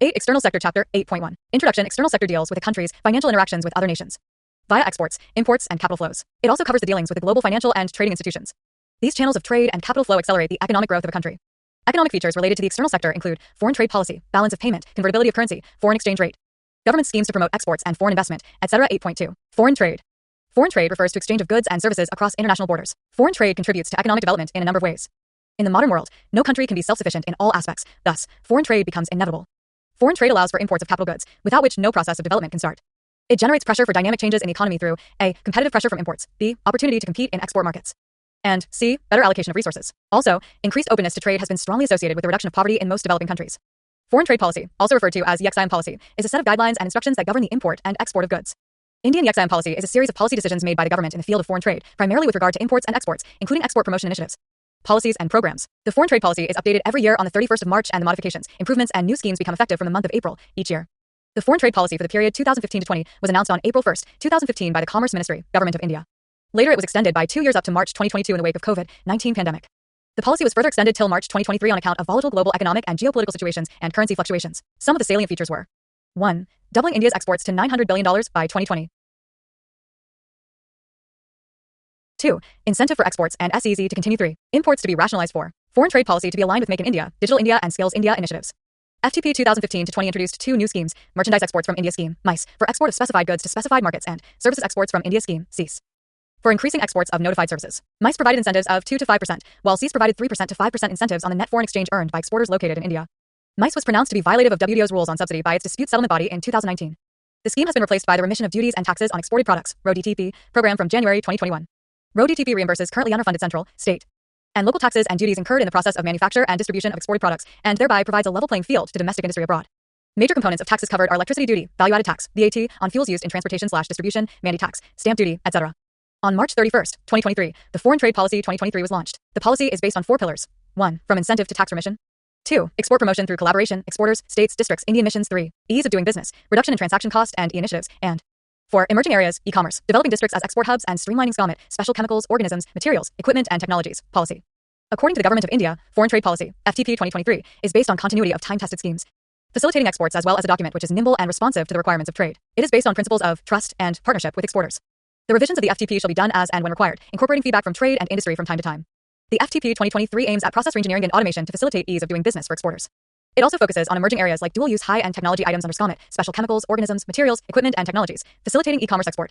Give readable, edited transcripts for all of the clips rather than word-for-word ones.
8. External Sector Chapter 8.1. Introduction. External sector deals with a country's financial interactions with other nations via exports, imports, and capital flows. It also covers the dealings with the global financial and trading institutions. These channels of trade and capital flow accelerate the economic growth of a country. Economic features related to the external sector include foreign trade policy, balance of payment, convertibility of currency, foreign exchange rate, government schemes to promote exports and foreign investment, etc. 8.2. Foreign trade. Foreign trade refers to exchange of goods and services across international borders. Foreign trade contributes to economic development in a number of ways. In the modern world, no country can be self-sufficient in all aspects, thus, foreign trade becomes inevitable. Foreign trade allows for imports of capital goods, without which no process of development can start. It generates pressure for dynamic changes in the economy through A. Competitive pressure from imports, B. Opportunity to compete in export markets, and C. Better allocation of resources. Also, increased openness to trade has been strongly associated with the reduction of poverty in most developing countries. Foreign trade policy, also referred to as EXIM policy, is a set of guidelines and instructions that govern the import and export of goods. Indian EXIM policy is a series of policy decisions made by the government in the field of foreign trade, primarily with regard to imports and exports, including export promotion initiatives, policies, and programs. The foreign trade policy is updated every year on the 31st of March, and the modifications, improvements, and new schemes become effective from the month of April each year. The foreign trade policy for the period 2015-20 was announced on April 1, 2015 by the Commerce Ministry, Government of India. Later it was extended by 2 years up to March 2022 in the wake of COVID-19 pandemic. The policy was further extended till March 2023 on account of volatile global economic and geopolitical situations and currency fluctuations. Some of the salient features were: 1. Doubling India's exports to $900 billion by 2020. 2. Incentive for exports and SEZ to continue. 3. Imports to be rationalized. 4. Foreign trade policy to be aligned with Make in India, Digital India, and Skills India initiatives. FTP 2015-20 introduced 2 new schemes: Merchandise Exports from India Scheme, MICE, for export of specified goods to specified markets, and Services Exports from India Scheme, CESE, for increasing exports of notified services. MICE provided incentives of 2 to 5%, while CESE provided 3% to 5% incentives on the net foreign exchange earned by exporters located in India. MICE was pronounced to be violative of WTO's rules on subsidy by its dispute settlement body in 2019. The scheme has been replaced by the remission of duties and taxes on exported products, RoDTP, program from January 2021. RoDTP reimburses currently underfunded central, state, and local taxes and duties incurred in the process of manufacture and distribution of exported products, and thereby provides a level playing field to domestic industry abroad. Major components of taxes covered are electricity duty, value-added tax, VAT, on fuels used in transportation/distribution, Mandi tax, stamp duty, etc. On March 31, 2023, the Foreign Trade Policy 2023 was launched. The policy is based on 4 pillars. 1. From incentive to tax remission. 2. Export promotion through collaboration, exporters, states, districts, Indian missions. 3. Ease of doing business, reduction in transaction cost and e-initiatives, and 4. Emerging areas, e-commerce, developing districts as export hubs, and streamlining SCOMET, special chemicals, organisms, materials, equipment, and technologies, policy. According to the Government of India, Foreign Trade Policy, FTP 2023, is based on continuity of time-tested schemes, facilitating exports as well as a document which is nimble and responsive to the requirements of trade. It is based on principles of trust and partnership with exporters. The revisions of the FTP shall be done as and when required, incorporating feedback from trade and industry from time to time. The FTP 2023 aims at process reengineering and automation to facilitate ease of doing business for exporters. It also focuses on emerging areas like dual-use high-end technology items under SCOMET, special chemicals, organisms, materials, equipment, and technologies, facilitating e-commerce export,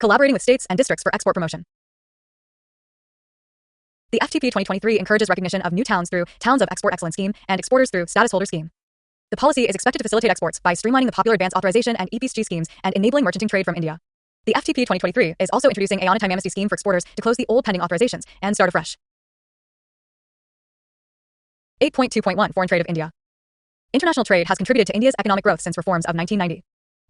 collaborating with states and districts for export promotion. The FTP 2023 encourages recognition of new towns through Towns of Export Excellence Scheme and exporters through Status Holder Scheme. The policy is expected to facilitate exports by streamlining the popular advance authorization and EPSG schemes and enabling merchanting trade from India. The FTP 2023 is also introducing a on-time amnesty scheme for exporters to close the old pending authorizations and start afresh. 8.2.1 Foreign Trade of India. International trade has contributed to India's economic growth since reforms of 1990.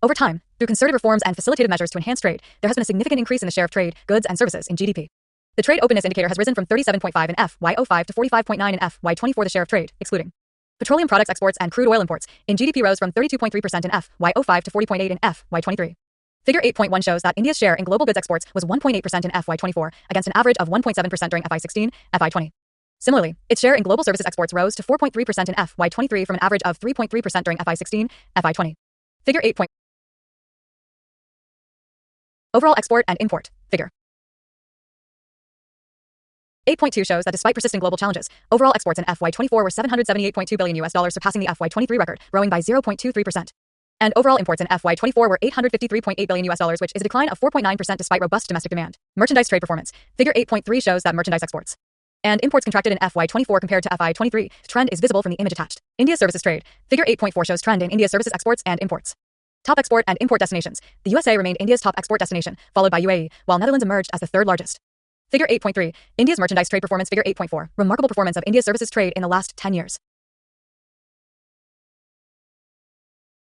Over time, through concerted reforms and facilitative measures to enhance trade, there has been a significant increase in the share of trade, goods, and services in GDP. The trade openness indicator has risen from 37.5 in FY05 to 45.9 in FY24. The share of trade, excluding petroleum products exports and crude oil imports, in GDP rose from 32.3% in FY05 to 40.8 in FY23. Figure 8.1 shows that India's share in global goods exports was 1.8% in FY24, against an average of 1.7% during FY16, FY20. Similarly, its share in global services exports rose to 4.3% in FY23 from an average of 3.3% during FY16, FY20. Figure 8. Overall export and import, figure 8.2 shows that despite persistent global challenges, overall exports in FY24 were $778.2 billion, surpassing the FY23 record, growing by 0.23%. And overall imports in FY24 were $853.8 billion, which is a decline of 4.9% despite robust domestic demand. Merchandise trade performance. Figure 8.3 shows that merchandise exports and imports contracted in FY24 compared to FY23. The trend is visible from the image attached. India's services trade. Figure 8.4 shows trend in India's services exports and imports. Top export and import destinations. The USA remained India's top export destination, followed by UAE, while Netherlands emerged as the third largest. Figure 8.3. India's merchandise trade performance. Figure 8.4. Remarkable performance of India's services trade in the last 10 years.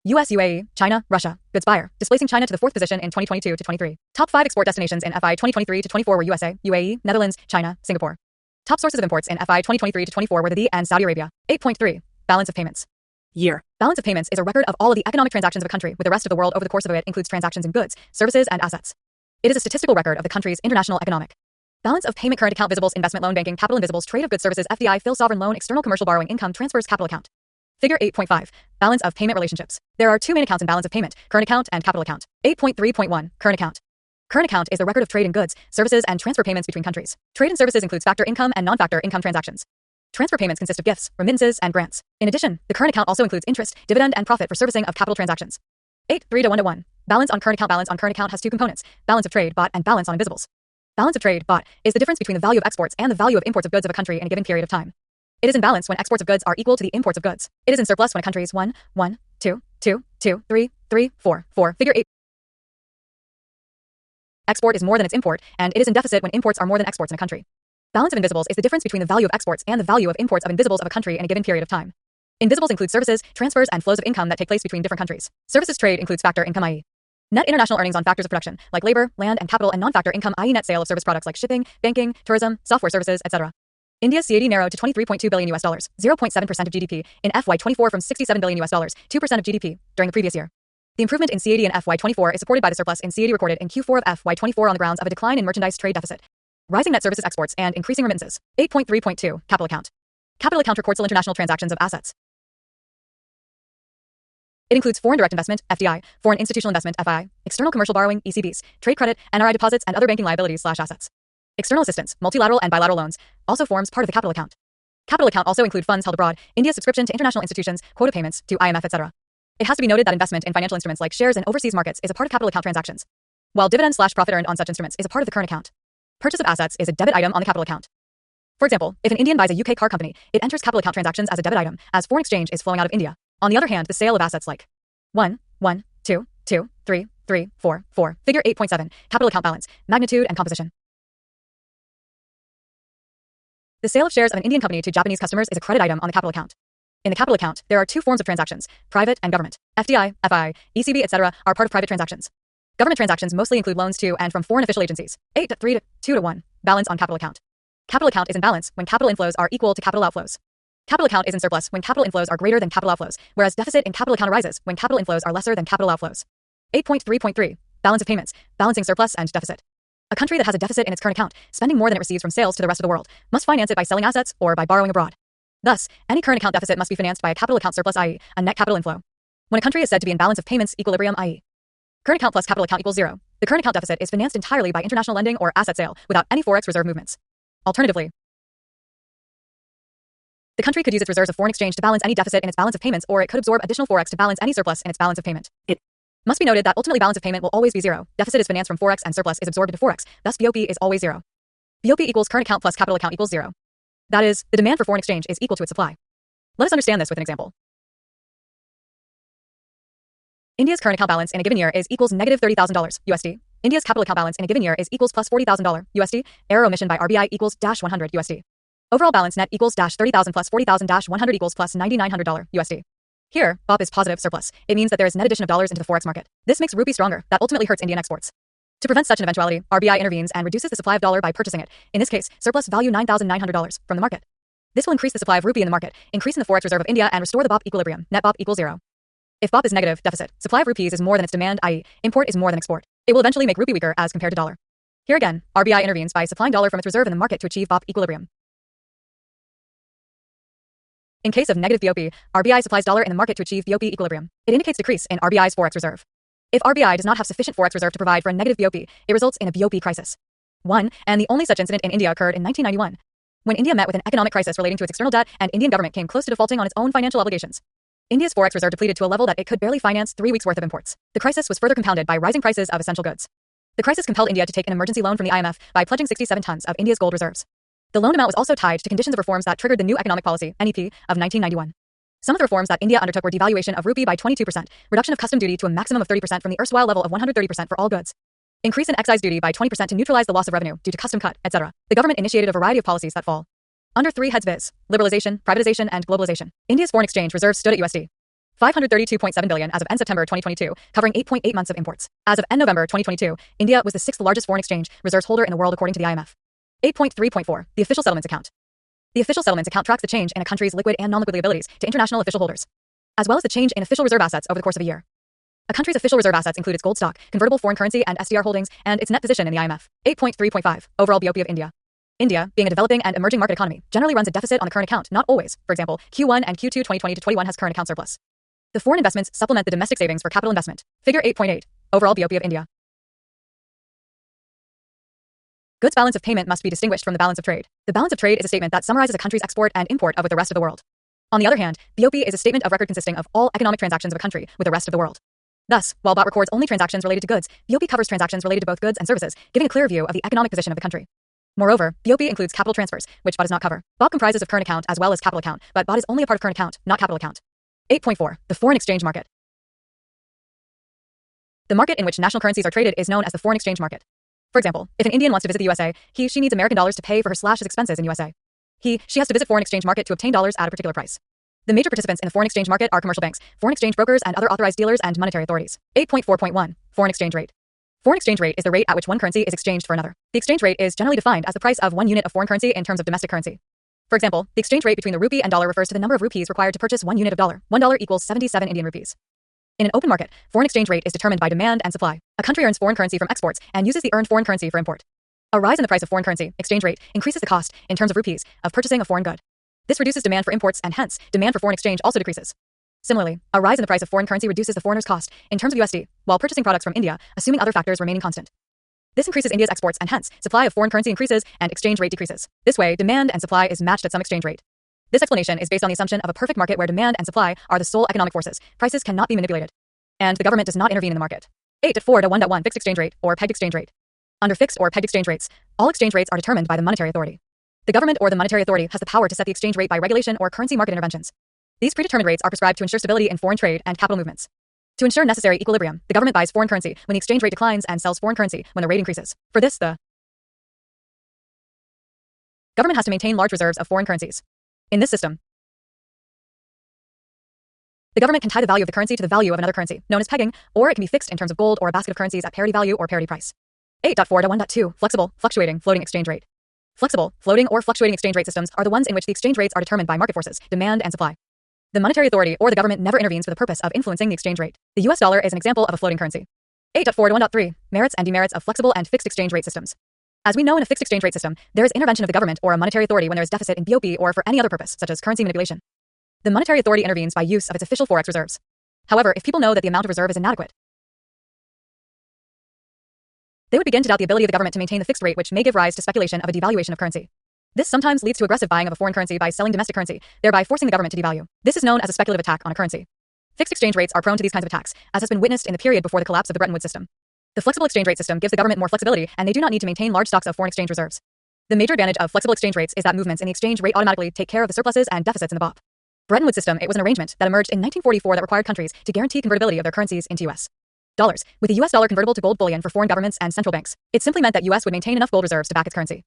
US, UAE, China, Russia, goods buyer, displacing China to the 4th position in 2022 to 23. Top 5 export destinations in FY 2023 to 24 were USA, UAE, Netherlands, China, Singapore. Top sources of imports in FY 2023 to 24 were the and Saudi Arabia. 8.3. Balance of payments. Year. Balance of payments is a record of all of the economic transactions of a country with the rest of the world over the course of it includes transactions in goods, services, and assets. It is a statistical record of the country's international economic balance of payment. Current account visibles investment loan banking capital invisibles trade of goods services FDI fill sovereign loan external commercial borrowing income transfers capital account. Figure 8.5. Balance of payment relationships. There are two main accounts in balance of payment, current account and capital account. 8.3.1. Current account. Current account is the record of trade in goods, services, and transfer payments between countries. Trade in services includes factor income and non-factor income transactions. Transfer payments consist of gifts, remittances, and grants. In addition, the current account also includes interest, dividend, and profit for servicing of capital transactions. 8.3 to 1 to 1. Balance on current account. Balance on current account has two components, balance of trade, bought, and balance on invisibles. Balance of trade, bought, is the difference between the value of exports and the value of imports of goods of a country in a given period of time. It is in balance when exports of goods are equal to the imports of goods. It is in surplus when a country is 1, 1, 2, 2, 2, 3, 3, 4, 4. Figure 8. Export is more than its import, and it is in deficit when imports are more than exports in a country. Balance of invisibles is the difference between the value of exports and the value of imports of invisibles of a country in a given period of time. Invisibles include services, transfers, and flows of income that take place between different countries. Services trade includes factor income, i.e. net international earnings on factors of production, like labor, land, and capital, and non-factor income, i.e. net sale of service products like shipping, banking, tourism, software services, etc. India's CAD narrowed to $23.2 billion, 0.7% of GDP, in FY24 from $67 billion, 2% of GDP, during the previous year. The improvement in CAD in FY24 is supported by the surplus in CAD recorded in Q4 of FY24 on the grounds of a decline in merchandise trade deficit, rising net services exports, and increasing remittances. 8.3.2. Capital account. Capital account records all international transactions of assets. It includes foreign direct investment, FDI, foreign institutional investment, FI, external commercial borrowing, ECBs, trade credit, NRI deposits, and other banking liabilities/assets. External assistance, multilateral and bilateral loans, also forms part of the capital account. Capital account also include funds held abroad, India's subscription to international institutions, quota payments to IMF, etc. It has to be noted that investment in financial instruments like shares in overseas markets is a part of capital account transactions, while dividend/profit earned on such instruments is a part of the current account. Purchase of assets is a debit item on the capital account. For example, if an Indian buys a UK car company, it enters capital account transactions as a debit item, as foreign exchange is flowing out of India. On the other hand, the sale of assets like 1, 1, 2, 2, 3, 3, 4, 4. Figure 8.7. Capital account balance, magnitude, and composition. The sale of shares of an Indian company to Japanese customers is a credit item on the capital account. In the capital account, there are two forms of transactions, private and government. FDI, FI, ECB, etc. are part of private transactions. Government transactions mostly include loans to and from foreign official agencies. 8 to 3 to 2 to 1. Balance on capital account. Capital account is in balance when capital inflows are equal to capital outflows. Capital account is in surplus when capital inflows are greater than capital outflows, whereas deficit in capital account arises when capital inflows are lesser than capital outflows. 8.3.3. Balance of payments, balancing surplus and deficit. A country that has a deficit in its current account, spending more than it receives from sales to the rest of the world, must finance it by selling assets or by borrowing abroad. Thus, any current account deficit must be financed by a capital account surplus, i.e., a net capital inflow. When a country is said to be in balance of payments equilibrium, i.e., current account plus capital account equals 0, the current account deficit is financed entirely by international lending or asset sale without any forex reserve movements. Alternatively, the country could use its reserves of foreign exchange to balance any deficit in its balance of payments, or it could absorb additional forex to balance any surplus in its balance of payment. It must be noted that ultimately balance of payment will always be 0. Deficit is financed from forex and surplus is absorbed into forex, thus BOP is always 0. BOP equals current account plus capital account equals 0. That is, the demand for foreign exchange is equal to its supply. Let us understand this with an example. India's current account balance in a given year is equals negative $30,000 USD. India's capital account balance in a given year is equals plus $40,000 USD. Error omission by RBI equals -100 USD. Overall balance net equals -30,000 plus 40,000 -100 equals plus $9,900 USD. Here, BOP is positive surplus. It means that there is net addition of dollars into the forex market. This makes rupee stronger. That ultimately hurts Indian exports. To prevent such an eventuality, RBI intervenes and reduces the supply of dollar by purchasing it. In this case, surplus value $9,900 from the market. This will increase the supply of rupee in the market, increasing the forex reserve of India, and restore the BOP equilibrium. Net BOP equals 0. If BOP is negative, deficit, supply of rupees is more than its demand, i.e., import is more than export. It will eventually make rupee weaker as compared to dollar. Here again, RBI intervenes by supplying dollar from its reserve in the market to achieve BOP equilibrium. In case of negative BOP, RBI supplies dollar in the market to achieve BOP equilibrium. It indicates decrease in RBI's forex reserve. If RBI does not have sufficient forex reserve to provide for a negative BOP, it results in a BOP crisis. One, and the only such incident in India occurred in 1991, when India met with an economic crisis relating to its external debt and Indian government came close to defaulting on its own financial obligations. India's forex reserve depleted to a level that it could barely finance 3 weeks' worth of imports. The crisis was further compounded by rising prices of essential goods. The crisis compelled India to take an emergency loan from the IMF by pledging 67 tons of India's gold reserves. The loan amount was also tied to conditions of reforms that triggered the new economic policy, NEP, of 1991. Some of the reforms that India undertook were devaluation of rupee by 22%, reduction of custom duty to a maximum of 30% from the erstwhile level of 130% for all goods, increase in excise duty by 20% to neutralize the loss of revenue due to custom cut, etc. The government initiated a variety of policies that fall under 3 heads, viz. Liberalization, privatization, and globalization. India's foreign exchange reserves stood at USD $532.7 billion as of end September 2022, covering 8.8 months of imports. As of end November 2022, India was the 6th largest foreign exchange reserves holder in the world according to the IMF. 8.3.4. The official settlements account. The official settlements account tracks the change in a country's liquid and non-liquid liabilities to international official holders, as well as the change in official reserve assets over the course of a year. A country's official reserve assets include its gold stock, convertible foreign currency and SDR holdings, and its net position in the IMF. 8.3.5. Overall BOP of India. India, being a developing and emerging market economy, generally runs a deficit on the current account, not always. For example, Q1 and Q2 2020 to 21 has current account surplus. The foreign investments supplement the domestic savings for capital investment. Figure 8.8. Overall BOP of India. Goods balance of payment must be distinguished from the balance of trade. The balance of trade is a statement that summarizes a country's export and import of with the rest of the world. On the other hand, BOP is a statement of record consisting of all economic transactions of a country with the rest of the world. Thus, while BOT records only transactions related to goods, BOP covers transactions related to both goods and services, giving a clear view of the economic position of the country. Moreover, BOP includes capital transfers, which BOT does not cover. BOP comprises of current account as well as capital account, but BOT is only a part of current account, not capital account. 8.4. The foreign exchange market. The market in which national currencies are traded is known as the foreign exchange market. For example, if an Indian wants to visit the USA, she needs American dollars to pay for her/his expenses in USA. She has to visit foreign exchange market to obtain dollars at a particular price. The major participants in the foreign exchange market are commercial banks, foreign exchange brokers, and other authorized dealers and monetary authorities. 8.4.1. Foreign exchange rate. Foreign exchange rate is the rate at which one currency is exchanged for another. The exchange rate is generally defined as the price of 1 unit of foreign currency in terms of domestic currency. For example, the exchange rate between the rupee and dollar refers to the number of rupees required to purchase 1 unit of dollar. $1 equals 77 Indian rupees. In an open market, foreign exchange rate is determined by demand and supply. A country earns foreign currency from exports and uses the earned foreign currency for import. A rise in the price of foreign currency, exchange rate, increases the cost, in terms of rupees, of purchasing a foreign good. This reduces demand for imports and hence, demand for foreign exchange also decreases. Similarly, a rise in the price of foreign currency reduces the foreigner's cost, in terms of USD, while purchasing products from India, assuming other factors remaining constant. This increases India's exports and hence, supply of foreign currency increases and exchange rate decreases. This way, demand and supply is matched at some exchange rate. This explanation is based on the assumption of a perfect market where demand and supply are the sole economic forces. Prices cannot be manipulated. And the government does not intervene in the market. 8.4.1.1 Fixed exchange rate, or pegged exchange rate. Under fixed or pegged exchange rates, all exchange rates are determined by the monetary authority. The government or the monetary authority has the power to set the exchange rate by regulation or currency market interventions. These predetermined rates are prescribed to ensure stability in foreign trade and capital movements. To ensure necessary equilibrium, the government buys foreign currency when the exchange rate declines and sells foreign currency when the rate increases. For this, the government has to maintain large reserves of foreign currencies. In this system, the government can tie the value of the currency to the value of another currency, known as pegging, or it can be fixed in terms of gold or a basket of currencies at parity value or parity price. 8.4.1.2 Flexible, fluctuating, floating exchange rate. Flexible, floating, or fluctuating exchange rate systems are the ones in which the exchange rates are determined by market forces, demand and supply. The monetary authority or the government never intervenes for the purpose of influencing the exchange rate. The US dollar is an example of a floating currency. 8.4.1.3 Merits and demerits of flexible and fixed exchange rate systems. As we know, in a fixed exchange rate system, there is intervention of the government or a monetary authority when there is deficit in BOP or for any other purpose, such as currency manipulation. The monetary authority intervenes by use of its official forex reserves. However, if people know that the amount of reserve is inadequate, they would begin to doubt the ability of the government to maintain the fixed rate, which may give rise to speculation of a devaluation of currency. This sometimes leads to aggressive buying of a foreign currency by selling domestic currency, thereby forcing the government to devalue. This is known as a speculative attack on a currency. Fixed exchange rates are prone to these kinds of attacks, as has been witnessed in the period before the collapse of the Bretton Woods system. The flexible exchange rate system gives the government more flexibility, and they do not need to maintain large stocks of foreign exchange reserves. The major advantage of flexible exchange rates is that movements in the exchange rate automatically take care of the surpluses and deficits in the BOP. Bretton Woods system, it was an arrangement that emerged in 1944 that required countries to guarantee convertibility of their currencies into US dollars, with the US dollar convertible to gold bullion for foreign governments and central banks. It simply meant that US would maintain enough gold reserves to back its currency.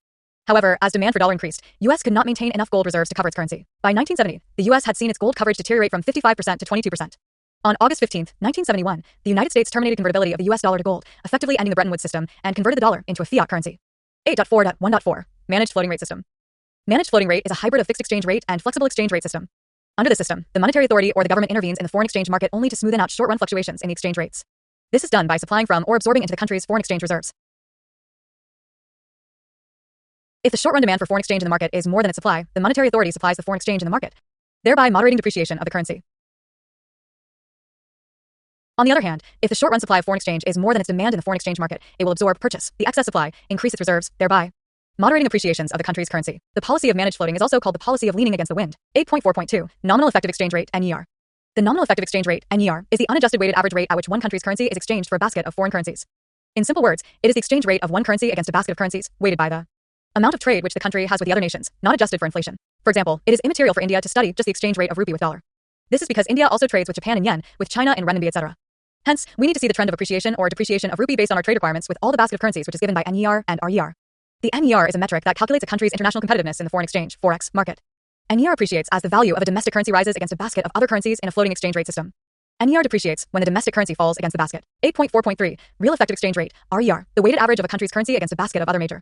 However, as demand for dollar increased, US could not maintain enough gold reserves to cover its currency. By 1970, the US had seen its gold coverage deteriorate from 55% to 22%. On August 15, 1971, the United States terminated convertibility of the US dollar to gold, effectively ending the Bretton Woods system, and converted the dollar into a fiat currency. 8.4.1.4 Managed floating rate system. Managed floating rate is a hybrid of fixed exchange rate and flexible exchange rate system. Under this system, the monetary authority or the government intervenes in the foreign exchange market only to smoothen out short-run fluctuations in the exchange rates. This is done by supplying from or absorbing into the country's foreign exchange reserves. If the short-run demand for foreign exchange in the market is more than its supply, the monetary authority supplies the foreign exchange in the market, thereby moderating depreciation of the currency. On the other hand, if the short-run supply of foreign exchange is more than its demand in the foreign exchange market, it will absorb, purchase the excess supply, increase its reserves, thereby moderating appreciations of the country's currency. The policy of managed floating is also called the policy of leaning against the wind. 8.4.2 Nominal effective exchange rate, NER. The nominal effective exchange rate, NER, is the unadjusted weighted average rate at which one country's currency is exchanged for a basket of foreign currencies. In simple words, it is the exchange rate of one currency against a basket of currencies, weighted by the amount of trade which the country has with the other nations, not adjusted for inflation. For example, it is immaterial for India to study just the exchange rate of rupee with dollar. This is because India also trades with Japan in yen, with China in renminbi, etc. Hence, we need to see the trend of appreciation or depreciation of rupee based on our trade requirements with all the basket of currencies, which is given by NER and RER. The NER is a metric that calculates a country's international competitiveness in the foreign exchange, forex, market. NER appreciates as the value of a domestic currency rises against a basket of other currencies in a floating exchange rate system. NER depreciates when the domestic currency falls against the basket. 8.4.3 Real effective exchange rate, RER, the weighted average of a country's currency against a basket of other major.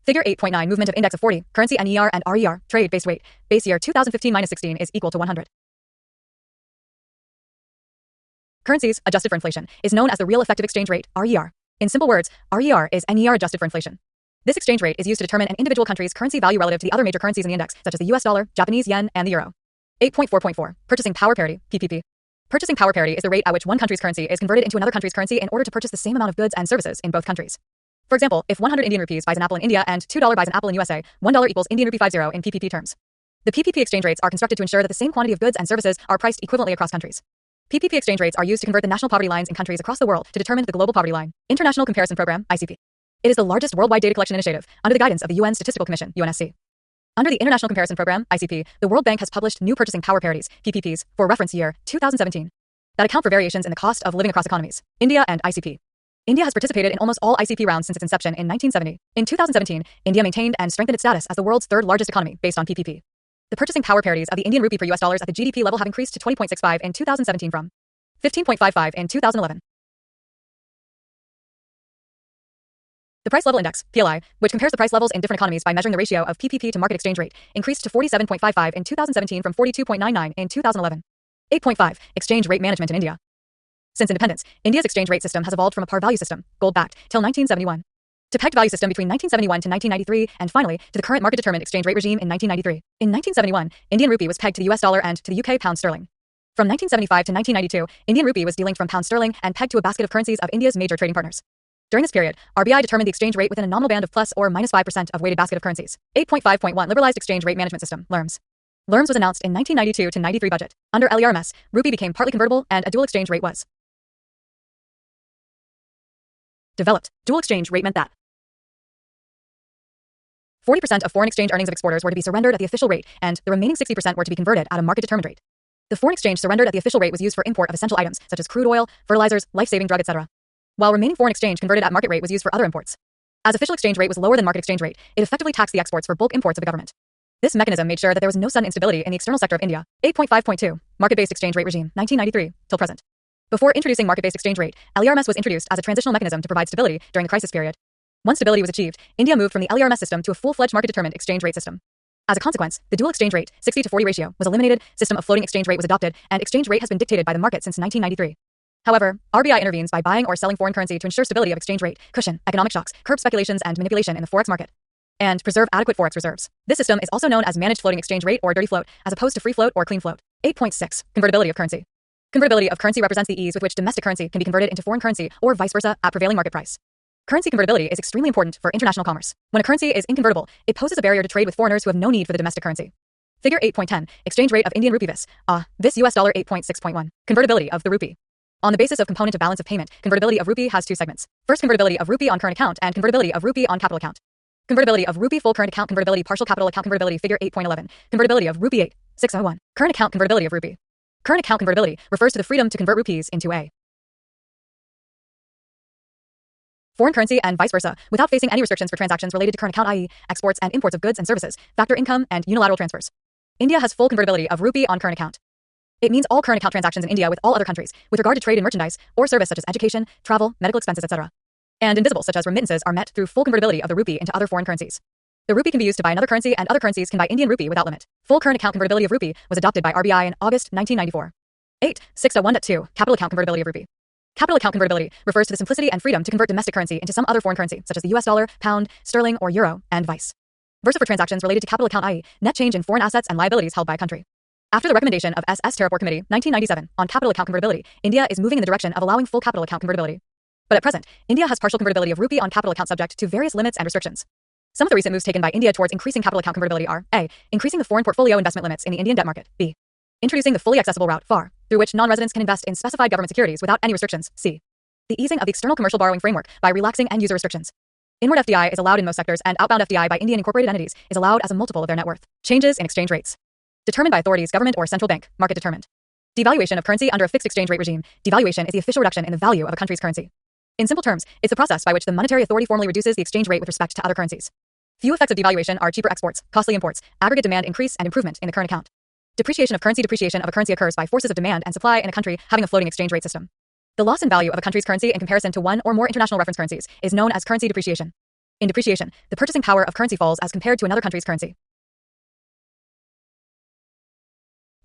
Figure 8.9 Movement of index of 40, currency NER and RER, trade-based weight, base year 2015-16 is equal to 100. Currencies, adjusted for inflation, is known as the real effective exchange rate, RER. In simple words, RER is NER adjusted for inflation. This exchange rate is used to determine an individual country's currency value relative to the other major currencies in the index, such as the US dollar, Japanese yen, and the euro. 8.4.4. Purchasing power parity, PPP. Purchasing power parity is the rate at which one country's currency is converted into another country's currency in order to purchase the same amount of goods and services in both countries. For example, if 100 Indian rupees buys an apple in India and $2 buys an apple in USA, $1 equals Indian rupee 50 in PPP terms. The PPP exchange rates are constructed to ensure that the same quantity of goods and services are priced equivalently across countries. PPP exchange rates are used to convert the national poverty lines in countries across the world to determine the global poverty line. International Comparison Program, ICP. It is the largest worldwide data collection initiative under the guidance of the UN Statistical Commission, UNSC. Under the International Comparison Program, ICP, the World Bank has published new purchasing power parities, PPPs, for reference year 2017, that account for variations in the cost of living across economies. India and ICP. India has participated in almost all ICP rounds since its inception in 1970. In 2017, India maintained and strengthened its status as the world's third largest economy based on PPP. The purchasing power parities of the Indian rupee per US dollars at the GDP level have increased to 20.65 in 2017 from 15.55 in 2011. The Price Level Index, PLI, which compares the price levels in different economies by measuring the ratio of PPP to market exchange rate, increased to 47.55 in 2017 from 42.99 in 2011. 8.5. Exchange rate management in India. Since independence, India's exchange rate system has evolved from a par value system, gold-backed, till 1971, to pegged value system between 1971 to 1993, and finally, to the current market-determined exchange rate regime in 1993. In 1971, Indian rupee was pegged to the US dollar and to the UK pound sterling. From 1975 to 1992, Indian rupee was delinked from pound sterling and pegged to a basket of currencies of India's major trading partners. During this period, RBI determined the exchange rate within a nominal band of plus or minus 5% of weighted basket of currencies. 8.5.1 Liberalized Exchange Rate Management System, LERMS. LERMS was announced in 1992 to 93 budget. Under LERMS, rupee became partly convertible and a dual exchange rate was developed. Dual exchange rate meant that 40% of foreign exchange earnings of exporters were to be surrendered at the official rate, and the remaining 60% were to be converted at a market-determined rate. The foreign exchange surrendered at the official rate was used for import of essential items, such as crude oil, fertilizers, life-saving drug, etc., while remaining foreign exchange converted at market rate was used for other imports. As official exchange rate was lower than market exchange rate, it effectively taxed the exports for bulk imports of the government. This mechanism made sure that there was no sudden instability in the external sector of India. 8.5.2 Market-based exchange rate regime, 1993 till present. Before introducing market-based exchange rate, LERMS was introduced as a transitional mechanism to provide stability during the crisis period. Once stability was achieved, India moved from the LERMS system to a full-fledged market-determined exchange rate system. As a consequence, the dual exchange rate, 60-40 ratio, was eliminated, system of floating exchange rate was adopted, and exchange rate has been dictated by the market since 1993. However, RBI intervenes by buying or selling foreign currency to ensure stability of exchange rate, cushion economic shocks, curb speculations and manipulation in the forex market, and preserve adequate forex reserves. This system is also known as managed floating exchange rate or dirty float, as opposed to free float or clean float. 8.6 Convertibility of currency. Convertibility of currency represents the ease with which domestic currency can be converted into foreign currency or vice versa at prevailing market price. Currency convertibility is extremely important for international commerce. When a currency is inconvertible, it poses a barrier to trade with foreigners who have no need for the domestic currency. Figure 8.10 Exchange rate of Indian rupee vis US dollar 8.6.1 Convertibility of the rupee. On the basis of component of balance of payment, convertibility of rupee has two segments. First, convertibility of rupee on current account and convertibility of rupee on capital account. Convertibility of rupee full current account, convertibility partial capital account, convertibility figure 8.11. Convertibility of rupee 8.601. Current account convertibility of rupee. Current account convertibility refers to the freedom to convert rupees into a foreign currency and vice versa, without facing any restrictions for transactions related to current account, i.e., exports and imports of goods and services, factor income, and unilateral transfers. India has full convertibility of rupee on current account. It means all current account transactions in India with all other countries, with regard to trade in merchandise or service such as education, travel, medical expenses, etc., and invisible such as remittances are met through full convertibility of the rupee into other foreign currencies. The rupee can be used to buy another currency, and other currencies can buy Indian rupee without limit. Full current account convertibility of rupee was adopted by RBI in August 1994. 8.601.2 Capital account convertibility of rupee. Capital account convertibility refers to the simplicity and freedom to convert domestic currency into some other foreign currency, such as the US dollar, pound, sterling, or euro, and vice versa for transactions related to capital account, i.e., net change in foreign assets and liabilities held by a country. After the recommendation of SS Terrapore Committee, 1997, on capital account convertibility, India is moving in the direction of allowing full capital account convertibility. But at present, India has partial convertibility of rupee on capital account subject to various limits and restrictions. Some of the recent moves taken by India towards increasing capital account convertibility are A. Increasing the foreign portfolio investment limits in the Indian debt market. B. Introducing the fully accessible route, FAR, through which non-residents can invest in specified government securities without any restrictions. C. The easing of the external commercial borrowing framework by relaxing end-user restrictions. Inward FDI is allowed in most sectors, and outbound FDI by Indian incorporated entities is allowed as a multiple of their net worth. Changes in exchange rates. Determined by authorities, government or central bank, market determined. Devaluation of currency under a fixed exchange rate regime. Devaluation is the official reduction in the value of a country's currency. In simple terms, it's the process by which the monetary authority formally reduces the exchange rate with respect to other currencies. Few effects of devaluation are cheaper exports, costly imports, aggregate demand increase, and improvement in the current account. Depreciation of a currency occurs by forces of demand and supply in a country having a floating exchange rate system. The loss in value of a country's currency in comparison to one or more international reference currencies is known as currency depreciation. In depreciation, the purchasing power of currency falls as compared to another country's currency.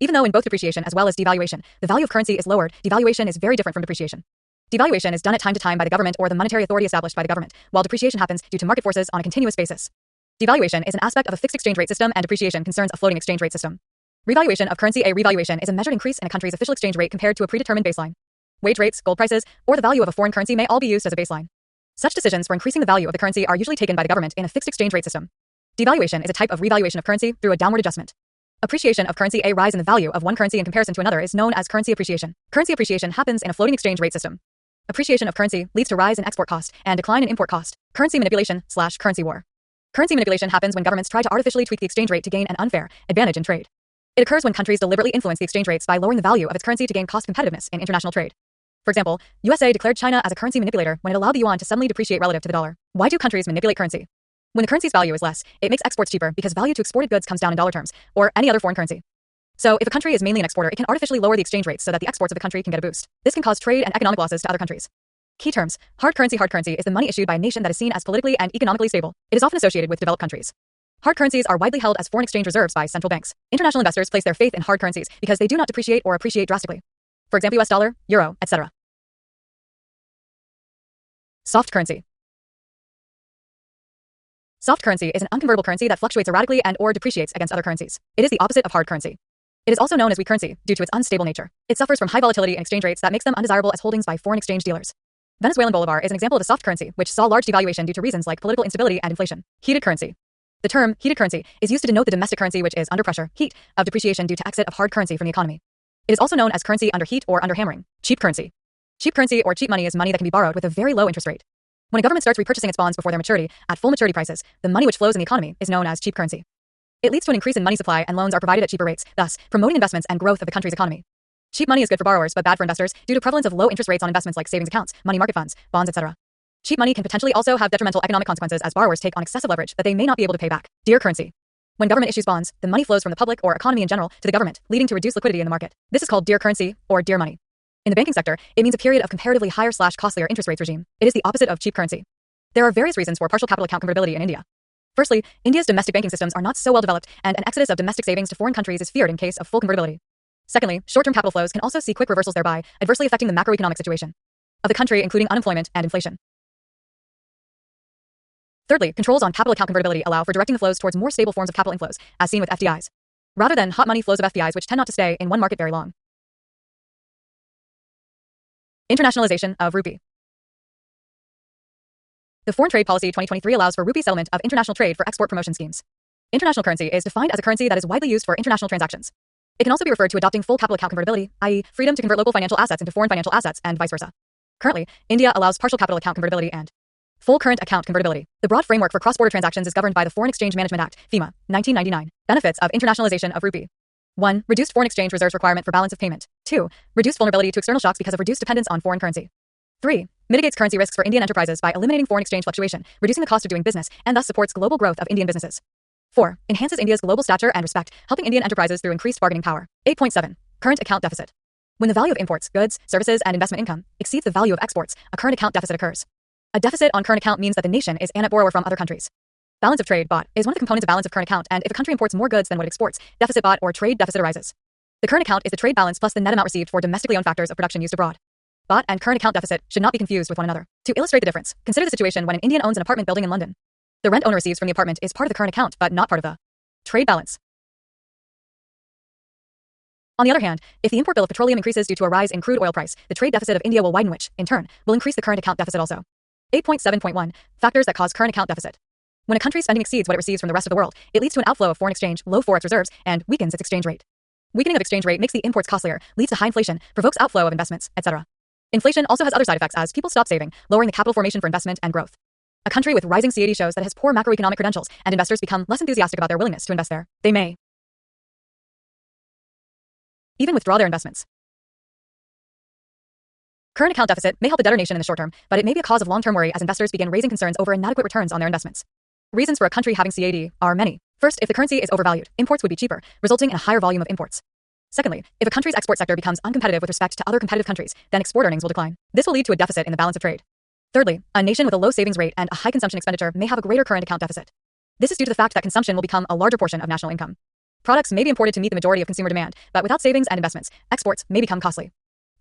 Even though in both depreciation as well as devaluation, the value of currency is lowered, devaluation is very different from depreciation. Devaluation is done at time to time by the government or the monetary authority established by the government, while depreciation happens due to market forces on a continuous basis. Devaluation is an aspect of a fixed exchange rate system, and depreciation concerns a floating exchange rate system. Revaluation of currency. A revaluation is a measured increase in a country's official exchange rate compared to a predetermined baseline. Wage rates, gold prices, or the value of a foreign currency may all be used as a baseline. Such decisions for increasing the value of the currency are usually taken by the government in a fixed exchange rate system. Devaluation is a type of revaluation of currency through a downward adjustment. Appreciation of currency. A rise in the value of one currency in comparison to another is known as currency appreciation. Currency appreciation happens in a floating exchange rate system. Appreciation of currency leads to rise in export cost and decline in import cost. Currency manipulation/currency war. Currency manipulation happens when governments try to artificially tweak the exchange rate to gain an unfair advantage in trade. It occurs when countries deliberately influence the exchange rates by lowering the value of its currency to gain cost competitiveness in international trade. For example, USA declared China as a currency manipulator when it allowed the yuan to suddenly depreciate relative to the dollar. Why do countries manipulate currency? When the currency's value is less, it makes exports cheaper because value to exported goods comes down in dollar terms, or any other foreign currency. So if a country is mainly an exporter, it can artificially lower the exchange rates so that the exports of the country can get a boost. This can cause trade and economic losses to other countries. Key terms. Hard currency. Hard currency is the money issued by a nation that is seen as politically and economically stable. It is often associated with developed countries. Hard currencies are widely held as foreign exchange reserves by central banks. International investors place their faith in hard currencies because they do not depreciate or appreciate drastically. For example, US dollar, euro, etc. Soft currency. Soft currency is an unconvertible currency that fluctuates erratically and or depreciates against other currencies. It is the opposite of hard currency. It is also known as weak currency due to its unstable nature. It suffers from high volatility in exchange rates that makes them undesirable as holdings by foreign exchange dealers. Venezuelan bolivar is an example of a soft currency, which saw large devaluation due to reasons like political instability and inflation. Heated currency. The term heated currency is used to denote the domestic currency which is under pressure, heat, of depreciation due to exit of hard currency from the economy. It is also known as currency under heat or under hammering. Cheap currency. Cheap currency or cheap money is money that can be borrowed with a very low interest rate. When a government starts repurchasing its bonds before their maturity, at full maturity prices, the money which flows in the economy is known as cheap currency. It leads to an increase in money supply and loans are provided at cheaper rates, thus promoting investments and growth of the country's economy. Cheap money is good for borrowers but bad for investors due to prevalence of low interest rates on investments like savings accounts, money market funds, bonds, etc. Cheap money can potentially also have detrimental economic consequences as borrowers take on excessive leverage that they may not be able to pay back. Dear currency. When government issues bonds, the money flows from the public or economy in general to the government, leading to reduced liquidity in the market. This is called dear currency or dear money. In the banking sector, it means a period of comparatively higher/costlier interest rates regime. It is the opposite of cheap currency. There are various reasons for partial capital account convertibility in India. Firstly, India's domestic banking systems are not so well developed, and an exodus of domestic savings to foreign countries is feared in case of full convertibility. Secondly, short-term capital flows can also see quick reversals, thereby adversely affecting the macroeconomic situation of the country, including unemployment and inflation. Thirdly, controls on capital account convertibility allow for directing the flows towards more stable forms of capital inflows, as seen with FDIs, rather than hot money flows of FDIs which tend not to stay in one market very long. Internationalization of rupee. The Foreign Trade Policy 2023 allows for rupee settlement of international trade for export promotion schemes. International currency is defined as a currency that is widely used for international transactions. It can also be referred to adopting full capital account convertibility, i.e., freedom to convert local financial assets into foreign financial assets, and vice versa. Currently, India allows partial capital account convertibility and full current account convertibility. The broad framework for cross-border transactions is governed by the Foreign Exchange Management Act, FEMA, 1999. Benefits of internationalization of rupee. 1. Reduced foreign exchange reserves requirement for balance of payment. 2. Reduced vulnerability to external shocks because of reduced dependence on foreign currency. 3. Mitigates currency risks for Indian enterprises by eliminating foreign exchange fluctuation, reducing the cost of doing business, and thus supports global growth of Indian businesses. 4. Enhances India's global stature and respect, helping Indian enterprises through increased bargaining power. 8.7. Current account deficit. When the value of imports, goods, services, and investment income exceeds the value of exports, a current account deficit occurs. A deficit on current account means that the nation is a net borrower from other countries. Balance of trade, BOT, is one of the components of balance of current account, and if a country imports more goods than what it exports, deficit BOT or trade deficit arises. The current account is the trade balance plus the net amount received for domestically owned factors of production used abroad. BOT and current account deficit should not be confused with one another. To illustrate the difference, consider the situation when an Indian owns an apartment building in London. The rent owner receives from the apartment is part of the current account, but not part of the trade balance. On the other hand, if the import bill of petroleum increases due to a rise in crude oil price, the trade deficit of India will widen, which, in turn, will increase the current account deficit also. 8.7.1. Factors that cause current account deficit. When a country's spending exceeds what it receives from the rest of the world, it leads to an outflow of foreign exchange, low forex reserves, and weakens its exchange rate. Weakening of exchange rate makes the imports costlier, leads to high inflation, provokes outflow of investments, etc. Inflation also has other side effects as people stop saving, lowering the capital formation for investment and growth. A country with rising CAD shows that it has poor macroeconomic credentials, and investors become less enthusiastic about their willingness to invest there. They may even withdraw their investments. Current account deficit may help a debtor nation in the short term, but it may be a cause of long-term worry as investors begin raising concerns over inadequate returns on their investments. Reasons for a country having CAD are many. First, if the currency is overvalued, imports would be cheaper, resulting in a higher volume of imports. Secondly, if a country's export sector becomes uncompetitive with respect to other competitive countries, then export earnings will decline. This will lead to a deficit in the balance of trade. Thirdly, a nation with a low savings rate and a high consumption expenditure may have a greater current account deficit. This is due to the fact that consumption will become a larger portion of national income. Products may be imported to meet the majority of consumer demand, but without savings and investments, exports may become costly.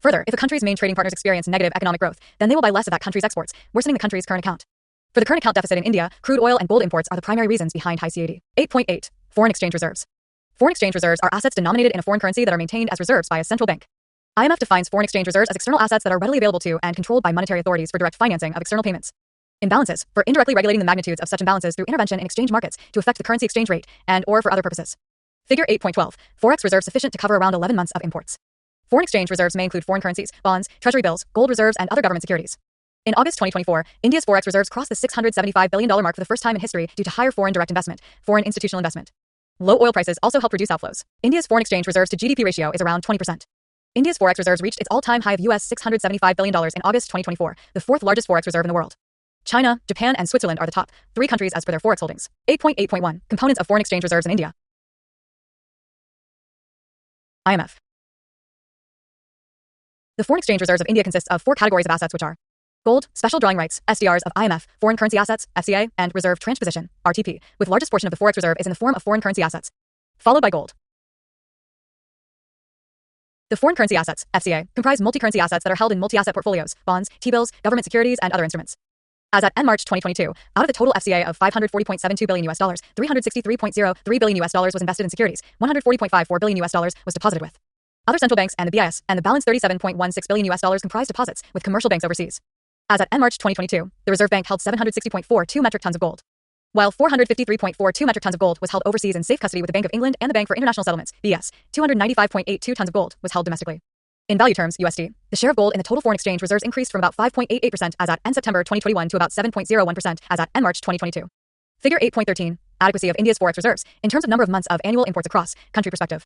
Further, if a country's main trading partners experience negative economic growth, then they will buy less of that country's exports, worsening the country's current account. For the current account deficit in India, crude oil and gold imports are the primary reasons behind high CAD. 8.8. Foreign exchange reserves. Foreign exchange reserves are assets denominated in a foreign currency that are maintained as reserves by a central bank. IMF defines foreign exchange reserves as external assets that are readily available to and controlled by monetary authorities for direct financing of external payments. Imbalances, for indirectly regulating the magnitudes of such imbalances through intervention in exchange markets to affect the currency exchange rate and/or for other purposes. Figure 8.12. Forex reserves sufficient to cover around 11 months of imports. Foreign exchange reserves may include foreign currencies, bonds, treasury bills, gold reserves, and other government securities. In August 2024, India's forex reserves crossed the $675 billion mark for the first time in history due to higher foreign direct investment, foreign institutional investment. Low oil prices also help reduce outflows. India's foreign exchange reserves to GDP ratio is around 20%. India's forex reserves reached its all-time high of US $675 billion in August 2024, the fourth largest forex reserve in the world. China, Japan, and Switzerland are the top 3 countries as per their forex holdings. 8.8.1. Components of foreign exchange reserves in India. IMF. The foreign exchange reserves of India consists of 4 categories of assets, which are gold, special drawing rights, SDRs of IMF, foreign currency assets, FCA, and reserve transposition, RTP, with largest portion of the forex reserve is in the form of foreign currency assets, followed by gold. The foreign currency assets, FCA, comprise multi-currency assets that are held in multi-asset portfolios, bonds, T-bills, government securities, and other instruments. As at end March 2022, out of the total FCA of $540.72 billion US dollars, $363.03 billion US dollars was invested in securities, $140.54 billion US dollars was deposited with other central banks and the BIS, and the balance $37.16 billion US dollars comprised deposits with commercial banks overseas. As at end March 2022, the Reserve Bank held 760.42 metric tons of gold, while 453.42 metric tons of gold was held overseas in safe custody with the Bank of England and the Bank for International Settlements, BS. 295.82 tons of gold was held domestically. In value terms, USD, the share of gold in the total foreign exchange reserves increased from about 5.88% as at end September 2021 to about 7.01% as at end March 2022. Figure 8.13. Adequacy of India's forex reserves in terms of number of months of annual imports across country perspective.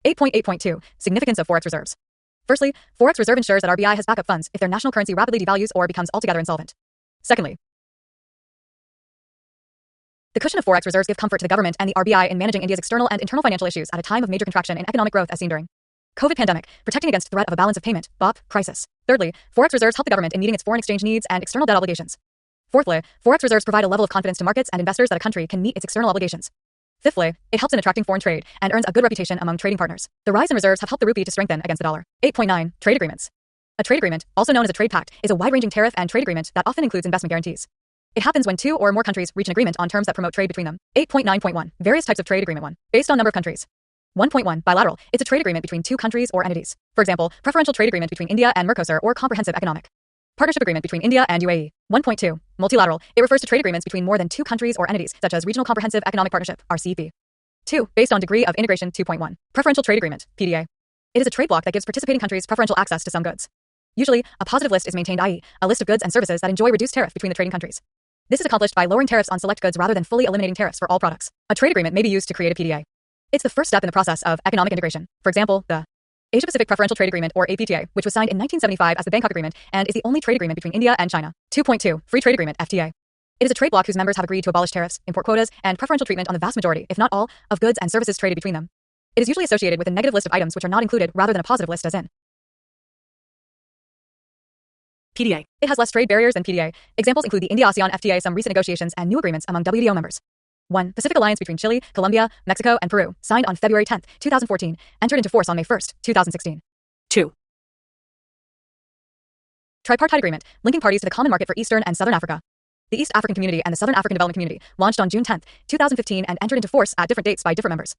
8.8.2. Significance of forex reserves. Firstly, forex reserve ensures that RBI has backup funds if their national currency rapidly devalues or becomes altogether insolvent. Secondly, the cushion of forex reserves give comfort to the government and the RBI in managing India's external and internal financial issues at a time of major contraction in economic growth as seen during COVID pandemic, protecting against threat of a balance of payment (BOP) crisis. Thirdly, forex reserves help the government in meeting its foreign exchange needs and external debt obligations. Fourthly, forex reserves provide a level of confidence to markets and investors that a country can meet its external obligations. Fifthly, it helps in attracting foreign trade and earns a good reputation among trading partners. The rise in reserves have helped the rupee to strengthen against the dollar. 8.9. Trade agreements. A trade agreement, also known as a trade pact, is a wide-ranging tariff and trade agreement that often includes investment guarantees. It happens when 2 or more countries reach an agreement on terms that promote trade between them. 8.9.1. Various types of trade agreement. 1. Based on number of countries. 1.1. Bilateral. It's a trade agreement between 2 countries or entities. For example, preferential trade agreement between India and Mercosur or comprehensive economic partnership agreement between India and UAE. 1.2. Multilateral. It refers to trade agreements between more than 2 countries or entities, such as Regional Comprehensive Economic Partnership, RCEP. 2. Based on degree of integration. 2.1. Preferential trade agreement, PDA. It is a trade bloc that gives participating countries preferential access to some goods. Usually, a positive list is maintained, i.e., a list of goods and services that enjoy reduced tariff between the trading countries. This is accomplished by lowering tariffs on select goods rather than fully eliminating tariffs for all products. A trade agreement may be used to create a PDA. It's the first step in the process of economic integration. For example, the Asia-Pacific Preferential Trade Agreement, or APTA, which was signed in 1975 as the Bangkok Agreement and is the only trade agreement between India and China. 2.2. Free Trade Agreement, FTA. It is a trade bloc whose members have agreed to abolish tariffs, import quotas, and preferential treatment on the vast majority, if not all, of goods and services traded between them. It is usually associated with a negative list of items which are not included rather than a positive list as in PDA. It has less trade barriers than PDA. Examples include the India-ASEAN FTA, some recent negotiations, and new agreements among WTO members. 1. Pacific Alliance between Chile, Colombia, Mexico, and Peru, signed on February 10, 2014, entered into force on May 1, 2016. 2. Tripartite Agreement, linking parties to the common market for Eastern and Southern Africa. The East African Community and the Southern African Development Community, launched on June 10, 2015 and entered into force at different dates by different members.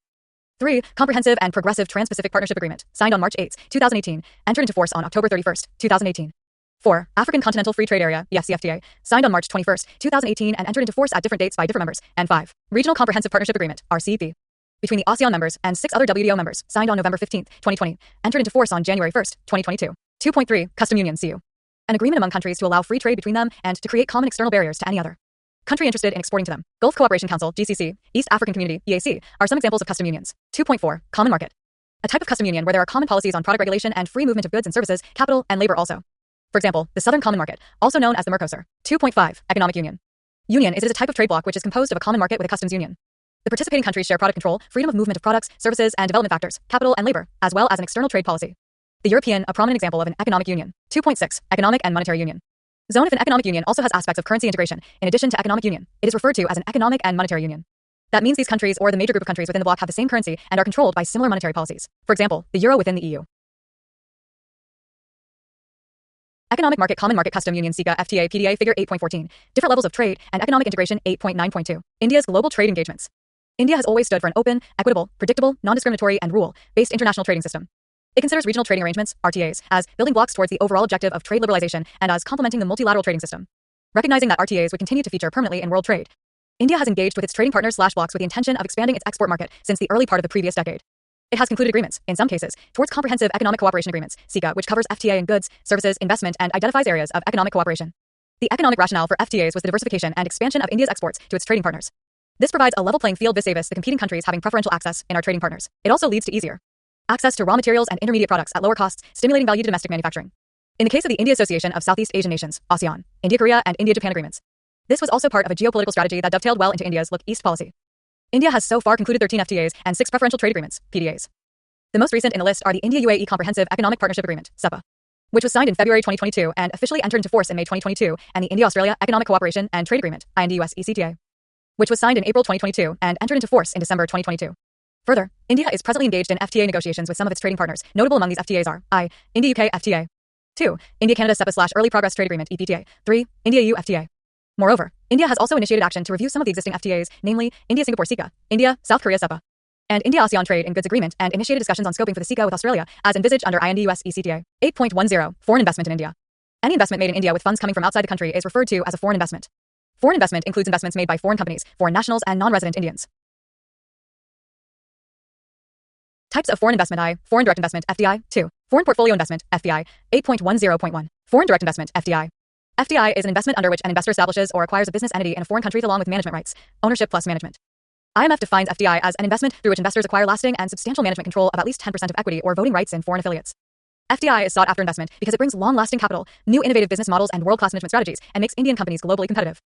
3. Comprehensive and Progressive Trans-Pacific Partnership Agreement, signed on March 8, 2018, entered into force on October 31, 2018. 4. African Continental Free Trade Area, EFCFTA, signed on March 21, 2018 and entered into force at different dates by different members. And 5. Regional Comprehensive Partnership Agreement, RCEP, between the ASEAN members and 6 other WTO members, signed on November 15, 2020, entered into force on January 1, 2022. 2.3. Custom Union, CU. An agreement among countries to allow free trade between them and to create common external barriers to any other country interested in exporting to them. Gulf Cooperation Council, GCC, East African Community, EAC, are some examples of custom unions. 2.4. Common Market. A type of custom union where there are common policies on product regulation and free movement of goods and services, capital, and labor also. For example, the Southern Common Market, also known as the Mercosur. 2.5. Economic Union. Union is a type of trade bloc which is composed of a common market with a customs union. The participating countries share product control, freedom of movement of products, services, and development factors, capital and labor, as well as an external trade policy. The European, a prominent example of an economic union. 2.6. Economic and monetary union. Zone if an economic union also has aspects of currency integration, in addition to economic union, it is referred to as an economic and monetary union. That means these countries or the major group of countries within the bloc have the same currency and are controlled by similar monetary policies. For example, the euro within the EU. Economic Market Common Market Custom Union SECA FTA PDA Figure 8.14. Different levels of trade and economic integration 8.9.2. India's global trade engagements. India has always stood for an open, equitable, predictable, non-discriminatory, and rule-based international trading system. It considers regional trading arrangements, RTAs, as building blocks towards the overall objective of trade liberalization and as complementing the multilateral trading system. Recognizing that RTAs would continue to feature permanently in world trade, India has engaged with its trading partners /blocs with the intention of expanding its export market since the early part of the previous decade. It has concluded agreements, in some cases, towards Comprehensive Economic Cooperation Agreements, SECA, which covers FTA in goods, services, investment, and identifies areas of economic cooperation. The economic rationale for FTAs was the diversification and expansion of India's exports to its trading partners. This provides a level playing field vis-a-vis the competing countries having preferential access in our trading partners. It also leads to easier access to raw materials and intermediate products at lower costs, stimulating value to domestic manufacturing. In the case of the India Association of Southeast Asian Nations, ASEAN, India-Korea, and India-Japan agreements, this was also part of a geopolitical strategy that dovetailed well into India's Look East policy. India has so far concluded 13 FTAs and 6 preferential trade agreements, PDAs. The most recent in the list are the India-UAE Comprehensive Economic Partnership Agreement, CEPA, which was signed in February 2022 and officially entered into force in May 2022, and the India-Australia Economic Cooperation and Trade Agreement, IND-US-ECTA, which was signed in April 2022 and entered into force in December 2022. Further, India is presently engaged in FTA negotiations with some of its trading partners. Notable among these FTAs are I. India-UK FTA. 2. India-Canada CEPA/Early Progress Trade Agreement, EPTA. 3. India-EU FTA. Moreover, India has also initiated action to review some of the existing FTAs, namely India-Singapore SECA, India-South Korea CEPA, and India-ASEAN Trade in Goods Agreement, and initiated discussions on scoping for the SECA with Australia, as envisaged under IND-US-ECTA. 8.10. Foreign investment in India. Any investment made in India with funds coming from outside the country is referred to as a foreign investment. Foreign investment includes investments made by foreign companies, foreign nationals, and non-resident Indians. Types of foreign investment I. Foreign direct investment, FDI. 2. Foreign portfolio investment, FDI. 8.10.1. Foreign direct investment, FDI. FDI is an investment under which an investor establishes or acquires a business entity in a foreign country along with management rights, ownership plus management. IMF defines FDI as an investment through which investors acquire lasting and substantial management control of at least 10% of equity or voting rights in foreign affiliates. FDI is sought after investment because it brings long-lasting capital, new innovative business models, and world-class management strategies, and makes Indian companies globally competitive.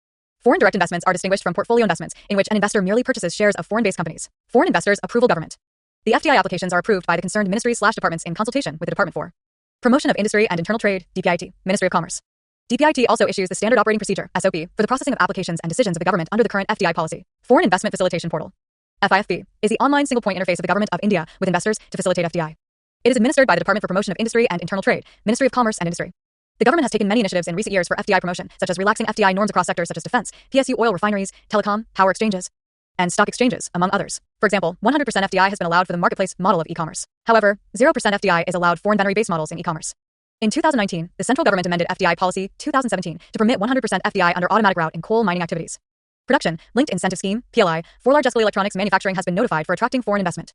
Foreign direct investments are distinguished from portfolio investments, in which an investor merely purchases shares of foreign-based companies. Foreign investors approval government. The FDI applications are approved by the concerned ministries/departments in consultation with the Department for Promotion of Industry and Internal Trade, DPIT, Ministry of Commerce. DPIT also issues the Standard Operating Procedure, SOP, for the processing of applications and decisions of the government under the current FDI policy. Foreign Investment Facilitation Portal, FIFP, is the online single-point interface of the Government of India with investors to facilitate FDI. It is administered by the Department for Promotion of Industry and Internal Trade, Ministry of Commerce and Industry. The government has taken many initiatives in recent years for FDI promotion, such as relaxing FDI norms across sectors such as defense, PSU oil refineries, telecom, power exchanges, and stock exchanges, among others. For example, 100% FDI has been allowed for the marketplace model of e-commerce. However, 0% FDI is allowed for inventory-based models in e-commerce. In 2019, the central government amended FDI policy 2017 to permit 100% FDI under automatic route in coal mining activities. Production Linked Incentive Scheme, PLI, for large-scale electronics manufacturing has been notified for attracting foreign investment.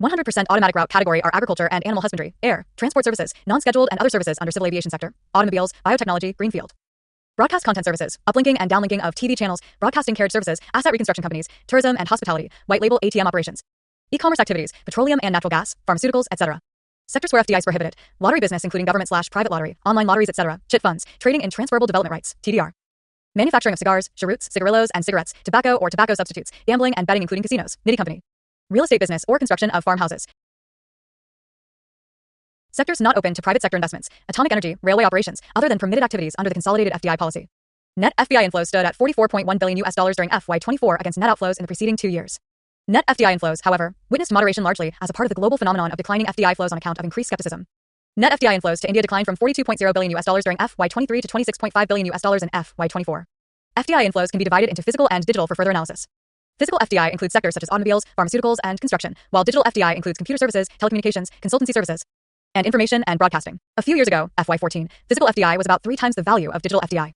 100% automatic route category are agriculture and animal husbandry, air, transport services, non-scheduled and other services under civil aviation sector, automobiles, biotechnology, greenfield. Broadcast content services, uplinking and downlinking of TV channels, broadcasting carriage services, asset reconstruction companies, tourism and hospitality, white label ATM operations, e-commerce activities, petroleum and natural gas, pharmaceuticals, etc. Sectors where FDI is prohibited, lottery business including government/private lottery, online lotteries, etc., chit funds, trading in transferable development rights, TDR. Manufacturing of cigars, cheroots, cigarillos, and cigarettes, tobacco or tobacco substitutes, gambling and betting including casinos, nitty company. Real estate business or construction of farmhouses. Sectors not open to private sector investments, atomic energy, railway operations, other than permitted activities under the consolidated FDI policy. Net FDI inflows stood at $44.1 billion during FY24 against net outflows in the preceding 2 years. Net FDI inflows, however, witnessed moderation largely as a part of the global phenomenon of declining FDI flows on account of increased skepticism. Net FDI inflows to India declined from $42.0 billion during FY23 to $26.5 billion in FY24. FDI inflows can be divided into physical and digital for further analysis. Physical FDI includes sectors such as automobiles, pharmaceuticals, and construction, while digital FDI includes computer services, telecommunications, consultancy services, and information and broadcasting. A few years ago, FY14, physical FDI was about 3 times the value of digital FDI.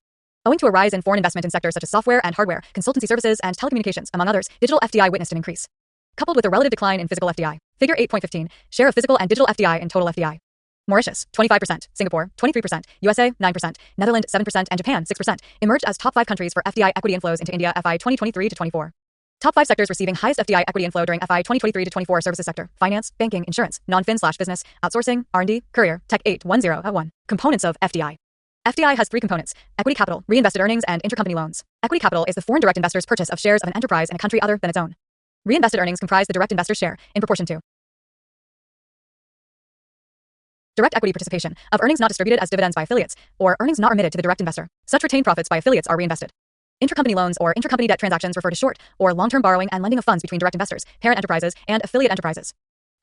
Owing to a rise in foreign investment in sectors such as software and hardware, consultancy services, and telecommunications, among others, digital FDI witnessed an increase. Coupled with a relative decline in physical FDI. Figure 8.15, share of physical and digital FDI in total FDI. Mauritius, 25%, Singapore, 23%, USA, 9%, Netherlands, 7%, and Japan, 6%, emerged as top 5 countries for FDI equity inflows into India FY 2023 to 24. Top 5 sectors receiving highest FDI equity inflow during FY 2023 to 24 services sector, finance, banking, insurance, non-fin/business, outsourcing, R&D, courier, tech 810 Components of FDI. FDI has 3 components: equity capital, reinvested earnings, and intercompany loans. Equity capital is the foreign direct investor's purchase of shares of an enterprise in a country other than its own. Reinvested earnings comprise the direct investor's share, in proportion to direct equity participation, of earnings not distributed as dividends by affiliates, or earnings not remitted to the direct investor. Such retained profits by affiliates are reinvested. Intercompany loans or intercompany debt transactions refer to short or long-term borrowing and lending of funds between direct investors, parent enterprises, and affiliate enterprises.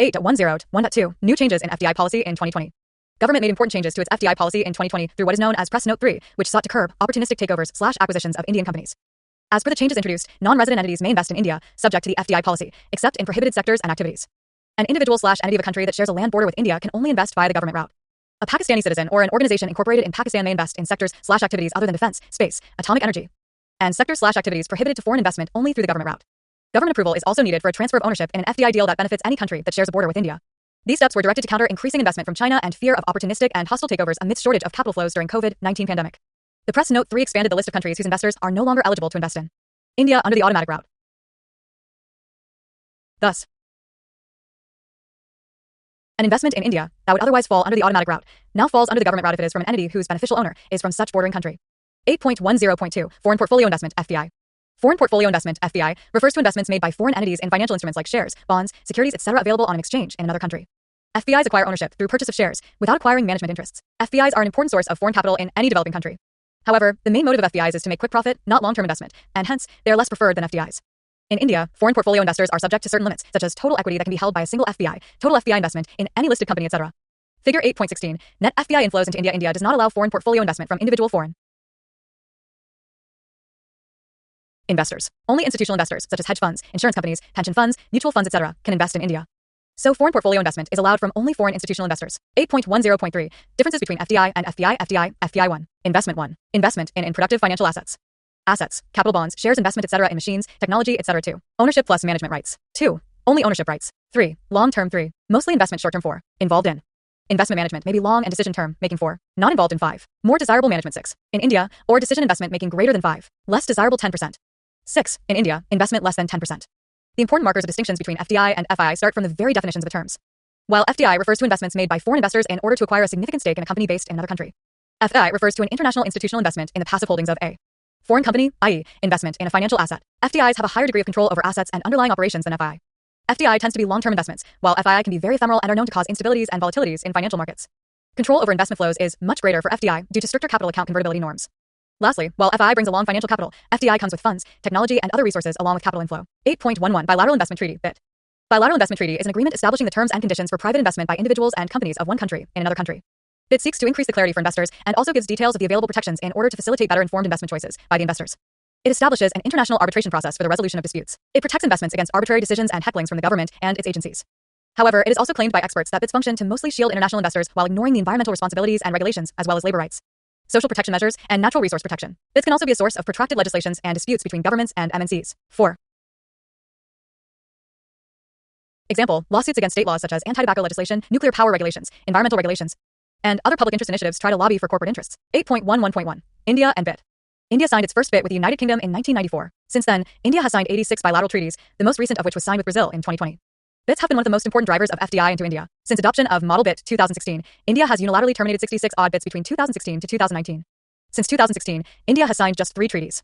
8.10.1.2 New changes in FDI policy in 2020. Government made important changes to its FDI policy in 2020 through what is known as Press Note 3, which sought to curb opportunistic takeovers/acquisitions of Indian companies. As per the changes introduced, non-resident entities may invest in India, subject to the FDI policy, except in prohibited sectors and activities. An individual/entity of a country that shares a land border with India can only invest via the government route. A Pakistani citizen or an organization incorporated in Pakistan may invest in sectors/activities other than defense, space, atomic energy, and sectors/activities prohibited to foreign investment only through the government route. Government approval is also needed for a transfer of ownership in an FDI deal that benefits any country that shares a border with India. These steps were directed to counter increasing investment from China and fear of opportunistic and hostile takeovers amidst shortage of capital flows during COVID-19 pandemic. The Press Note 3 expanded the list of countries whose investors are no longer eligible to invest in India under the automatic route. Thus, an investment in India that would otherwise fall under the automatic route now falls under the government route if it is from an entity whose beneficial owner is from such bordering country. 8.10.2 Foreign Portfolio Investment FPI. Foreign Portfolio Investment (FPI) refers to investments made by foreign entities in financial instruments like shares, bonds, securities, etc. available on an exchange in another country. FPIs acquire ownership through purchase of shares without acquiring management interests. FPIs are an important source of foreign capital in any developing country. However, the main motive of FPIs is to make quick profit, not long-term investment, and hence, they are less preferred than FDIs. In India, foreign portfolio investors are subject to certain limits, such as total equity that can be held by a single FPI, total FPI investment in any listed company, etc. Figure 8.16 Net FPI inflows into India. India does not allow foreign portfolio investment from individual foreign investors. Only institutional investors, such as hedge funds, insurance companies, pension funds, mutual funds, etc., can invest in India. So foreign portfolio investment is allowed from only foreign institutional investors. 8.10.3 Differences between FDI and FDI. FDI 1. Investment 1. Investment in productive financial assets. Assets, capital bonds, shares, investment, etc. in machines, technology, etc. 2. Ownership plus management rights. 2. Only ownership rights. 3. Long-term 3. Mostly investment short-term 4. Involved in investment management may be long and decision term, making 4. Not involved in 5. More desirable management 6. In India, or decision investment making greater than 5. Less desirable 10%. 6. In India, investment less than 10%. The important markers of distinctions between FDI and FI start from the very definitions of the terms. While FDI refers to investments made by foreign investors in order to acquire a significant stake in a company based in another country, FI refers to an international institutional investment in the passive holdings of a foreign company, i.e., investment in a financial asset. FDIs have a higher degree of control over assets and underlying operations than FI. FDI tends to be long-term investments, while FI can be very ephemeral and are known to cause instabilities and volatilities in financial markets. Control over investment flows is much greater for FDI due to stricter capital account convertibility norms. Lastly, while FI brings along financial capital, FDI comes with funds, technology, and other resources along with capital inflow. 8.11 Bilateral Investment Treaty, BIT. Bilateral Investment Treaty is an agreement establishing the terms and conditions for private investment by individuals and companies of one country in another country. BIT seeks to increase the clarity for investors and also gives details of the available protections in order to facilitate better informed investment choices by the investors. It establishes an international arbitration process for the resolution of disputes. It protects investments against arbitrary decisions and hecklings from the government and its agencies. However, it is also claimed by experts that BITs function to mostly shield international investors while ignoring the environmental responsibilities and regulations as well as labor rights, social protection measures, and natural resource protection. BITs can also be a source of protracted legislations and disputes between governments and MNCs. 4. Example, lawsuits against state laws such as anti-tobacco legislation, nuclear power regulations, environmental regulations, and other public interest initiatives try to lobby for corporate interests. 8.11.1 India and BIT. India signed its first BIT with the United Kingdom in 1994. Since then, India has signed 86 bilateral treaties, the most recent of which was signed with Brazil in 2020. BITs have been one of the most important drivers of FDI into India. Since adoption of Model BIT 2016, India has unilaterally terminated 66 odd BITs between 2016 to 2019. Since 2016, India has signed just 3 treaties.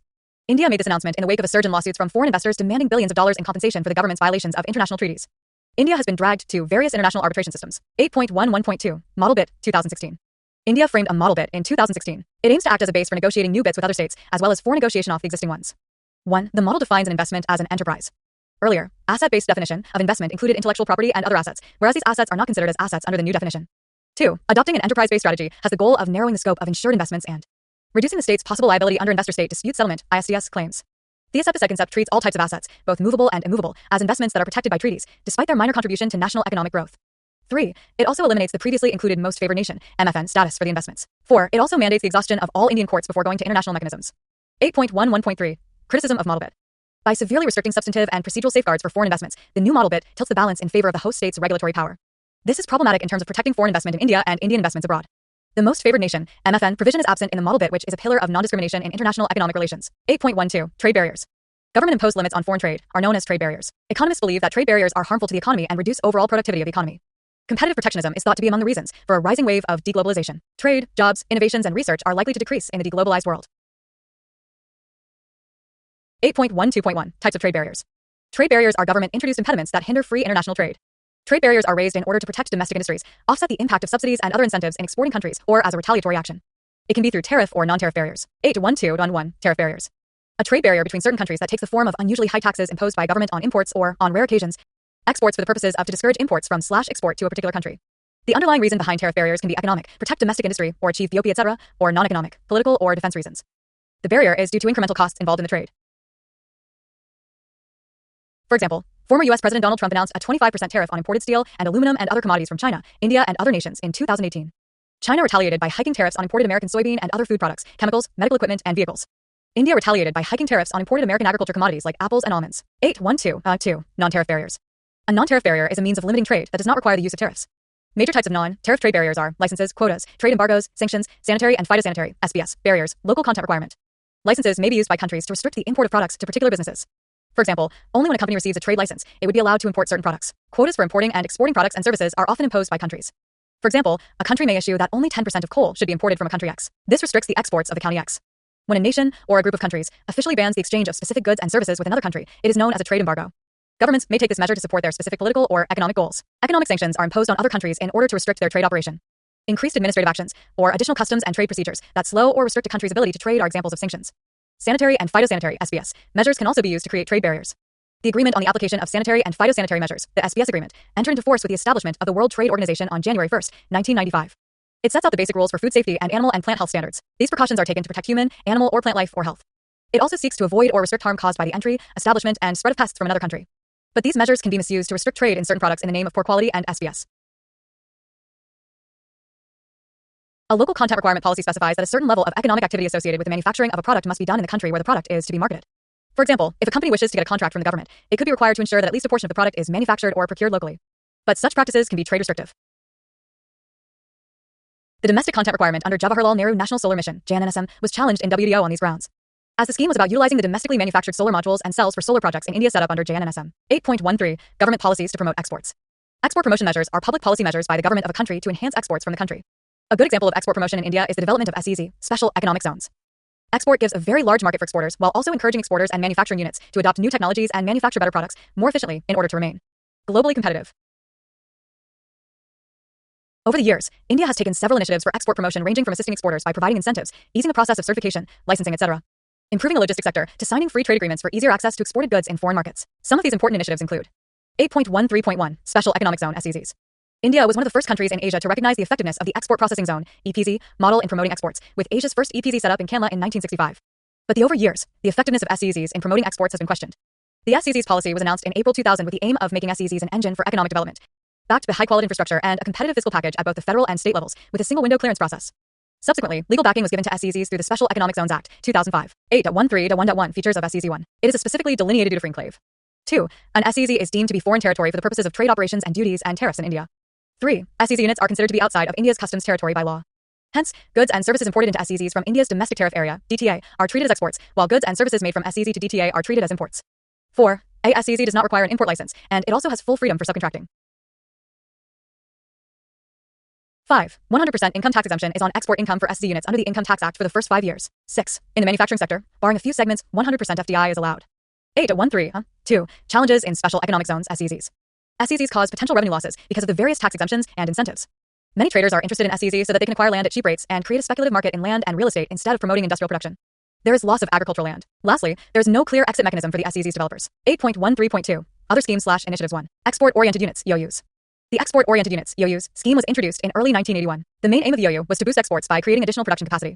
India made this announcement in the wake of a surge in lawsuits from foreign investors demanding billions of dollars in compensation for the government's violations of international treaties. India has been dragged to various international arbitration systems. 8.11.2 Model BIT 2016. India framed a model BIT in 2016. It aims to act as a base for negotiating new BITs with other states, as well as for negotiation off the existing ones. 1. The model defines an investment as an enterprise. Earlier, asset-based definition of investment included intellectual property and other assets, whereas these assets are not considered as assets under the new definition. 2. Adopting an enterprise-based strategy has the goal of narrowing the scope of insured investments and reducing the state's possible liability under investor-state dispute settlement (ISDS) claims. The asset-based concept treats all types of assets, both movable and immovable, as investments that are protected by treaties, despite their minor contribution to national economic growth. 3. It also eliminates the previously included most favored nation (MFN) status for the investments. 4. It also mandates the exhaustion of all Indian courts before going to international mechanisms. 8.11.3 Criticism of Model BIT. By severely restricting substantive and procedural safeguards for foreign investments, the new Model BIT tilts the balance in favor of the host state's regulatory power. This is problematic in terms of protecting foreign investment in India and Indian investments abroad. The most favored nation (MFN) provision is absent in the Model BIT, which is a pillar of non-discrimination in international economic relations. 8.12 Trade barriers. Government-imposed limits on foreign trade are known as trade barriers. Economists believe that trade barriers are harmful to the economy and reduce overall productivity of the economy. Competitive protectionism is thought to be among the reasons for a rising wave of deglobalization. Trade, jobs, innovations, and research are likely to decrease in the deglobalized world. 8.12.1 Types of trade barriers. Trade barriers are government-introduced impediments that hinder free international trade. Trade barriers are raised in order to protect domestic industries, offset the impact of subsidies and other incentives in exporting countries, or as a retaliatory action. It can be through tariff or non-tariff barriers. 8.12.1 Tariff barriers. A trade barrier between certain countries that takes the form of unusually high taxes imposed by a government on imports or, on rare occasions, exports for the purposes of to discourage imports from / export to a particular country. The underlying reason behind tariff barriers can be economic, protect domestic industry, or achieve DOP, etc., or non-economic, political, or defense reasons. The barrier is due to incremental costs involved in the trade. For example, former U.S. President Donald Trump announced a 25% tariff on imported steel and aluminum and other commodities from China, India, and other nations in 2018. China retaliated by hiking tariffs on imported American soybean and other food products, chemicals, medical equipment, and vehicles. India retaliated by hiking tariffs on imported American agriculture commodities like apples and almonds. 8.1.2. Non-tariff barriers. A non-tariff barrier is a means of limiting trade that does not require the use of tariffs. Major types of non-tariff trade barriers are licenses, quotas, trade embargoes, sanctions, sanitary and phytosanitary (SBS) barriers, local content requirement. Licenses may be used by countries to restrict the import of products to particular businesses. For example, only when a company receives a trade license, it would be allowed to import certain products. Quotas for importing and exporting products and services are often imposed by countries. For example, a country may issue that only 10% of coal should be imported from a country X. This restricts the exports of the county X. When a nation, or a group of countries, officially bans the exchange of specific goods and services with another country, it is known as a trade embargo. Governments may take this measure to support their specific political or economic goals. Economic sanctions are imposed on other countries in order to restrict their trade operation. Increased administrative actions, or additional customs and trade procedures that slow or restrict a country's ability to trade are examples of sanctions. Sanitary and phytosanitary (SBS) measures can also be used to create trade barriers. The Agreement on the Application of Sanitary and Phytosanitary Measures, the SBS Agreement, entered into force with the establishment of the World Trade Organization on January 1, 1995. It sets out the basic rules for food safety and animal and plant health standards. These precautions are taken to protect human, animal, or plant life or health. It also seeks to avoid or restrict harm caused by the entry, establishment, and spread of pests from another country. But these measures can be misused to restrict trade in certain products in the name of poor quality and SBS. A local content requirement policy specifies that a certain level of economic activity associated with the manufacturing of a product must be done in the country where the product is to be marketed. For example, if a company wishes to get a contract from the government, it could be required to ensure that at least a portion of the product is manufactured or procured locally. But such practices can be trade restrictive. The domestic content requirement under Jawaharlal Nehru National Solar Mission (JNSM) was challenged in WTO on these grounds, as the scheme was about utilizing the domestically manufactured solar modules and cells for solar projects in India set up under JNSM. 8.13. Government policies to promote exports. Export promotion measures are public policy measures by the government of a country to enhance exports from the country. A good example of export promotion in India is the development of SEZ, Special Economic Zones. Export gives a very large market for exporters while also encouraging exporters and manufacturing units to adopt new technologies and manufacture better products more efficiently in order to remain globally competitive. Over the years, India has taken several initiatives for export promotion ranging from assisting exporters by providing incentives, easing the process of certification, licensing, etc., improving the logistics sector, to signing free trade agreements for easier access to exported goods in foreign markets. Some of these important initiatives include 8.13.1 Special Economic Zone (SEZs). India was one of the first countries in Asia to recognize the effectiveness of the Export Processing Zone (EPZ) model in promoting exports, with Asia's first EPZ set up in Kanla in 1965. But over years, the effectiveness of SEZs in promoting exports has been questioned. The SEZs policy was announced in April 2000 with the aim of making SEZs an engine for economic development, backed by high-quality infrastructure and a competitive fiscal package at both the federal and state levels, with a single-window clearance process. Subsequently, legal backing was given to SEZs through the Special Economic Zones Act, 2005. 8.13.1.1 Features of SEZ1. It is a specifically delineated duty-free enclave. 2. An SEZ is deemed to be foreign territory for the purposes of trade operations and duties and tariffs in India. 3. SEZ units are considered to be outside of India's customs territory by law. Hence, goods and services imported into SEZs from India's domestic tariff area, DTA, are treated as exports, while goods and services made from SEZ to DTA are treated as imports. 4. A SEZ does not require an import license, and it also has full freedom for subcontracting. 5. 100% income tax exemption is on export income for SEZ units under the Income Tax Act for the first 5 years. 6. In the manufacturing sector, barring a few segments, 100% FDI is allowed. 8.13.2 Challenges in Special Economic Zones (SEZs). SEZs cause potential revenue losses because of the various tax exemptions and incentives. Many traders are interested in SEZs so that they can acquire land at cheap rates and create a speculative market in land and real estate instead of promoting industrial production. There is loss of agricultural land. Lastly, there is no clear exit mechanism for the SEZs developers. 8.13.2 Other schemes/initiatives 1. Export-oriented units (EOUs). The Export-Oriented Units (EOUs) scheme was introduced in early 1981. The main aim of the EOU was to boost exports by creating additional production capacity.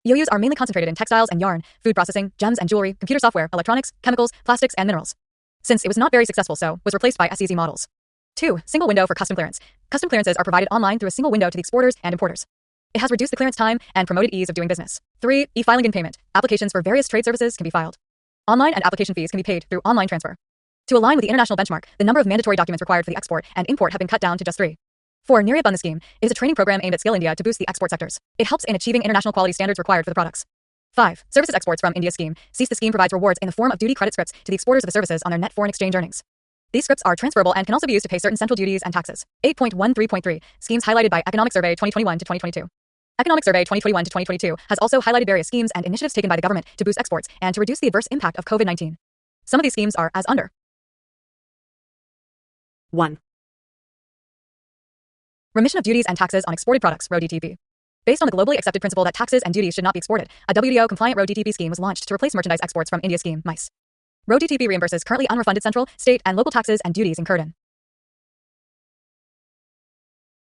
EOUs are mainly concentrated in textiles and yarn, food processing, gems and jewelry, computer software, electronics, chemicals, plastics, and minerals. Since it was not very successful, was replaced by SEZ models. 2. Single window for custom clearance. Custom clearances are provided online through a single window to the exporters and importers. It has reduced the clearance time and promoted ease of doing business. 3. E-filing and payment. Applications for various trade services can be filed online, and application fees can be paid through online transfer. To align with the international benchmark, the number of mandatory documents required for the export and import have been cut down to just 3. 4. Nirya Bandha scheme is a training program aimed at Skill India to boost the export sectors. It helps in achieving international quality standards required for the products. 5. Services exports from India scheme. The scheme provides rewards in the form of duty credit scripts to the exporters of the services on their net foreign exchange earnings. These scripts are transferable and can also be used to pay certain central duties and taxes. 8.13.3 Schemes highlighted by Economic Survey 2021 to 2022. Economic Survey 2021 to 2022 has also highlighted various schemes and initiatives taken by the government to boost exports and to reduce the adverse impact of COVID-19. Some of these schemes are as under. 1. Remission of duties and taxes on exported products, RoDTP. Based on the globally accepted principle that taxes and duties should not be exported, a WTO-compliant road DTP scheme was launched to replace merchandise exports from India scheme, MICE. Road DTP reimburses currently unrefunded central, state, and local taxes and duties incurred in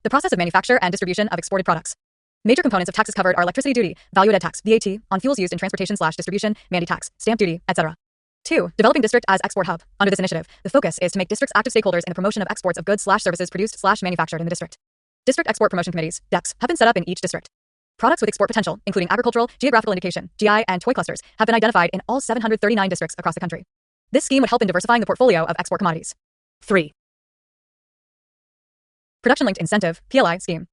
the process of manufacture and distribution of exported products. Major components of taxes covered are electricity duty, value-added tax, VAT, on fuels used in transportation/distribution, Mandy tax, stamp duty, etc. 2. Developing district as export hub. Under this initiative, the focus is to make districts active stakeholders in the promotion of exports of goods/services produced/manufactured in the district. District export promotion committees, DECs, have been set up in each district. Products with export potential, including agricultural, geographical indication, GI, and toy clusters, have been identified in all 739 districts across the country. This scheme would help in diversifying the portfolio of export commodities. 3. Production-linked incentive, PLI scheme.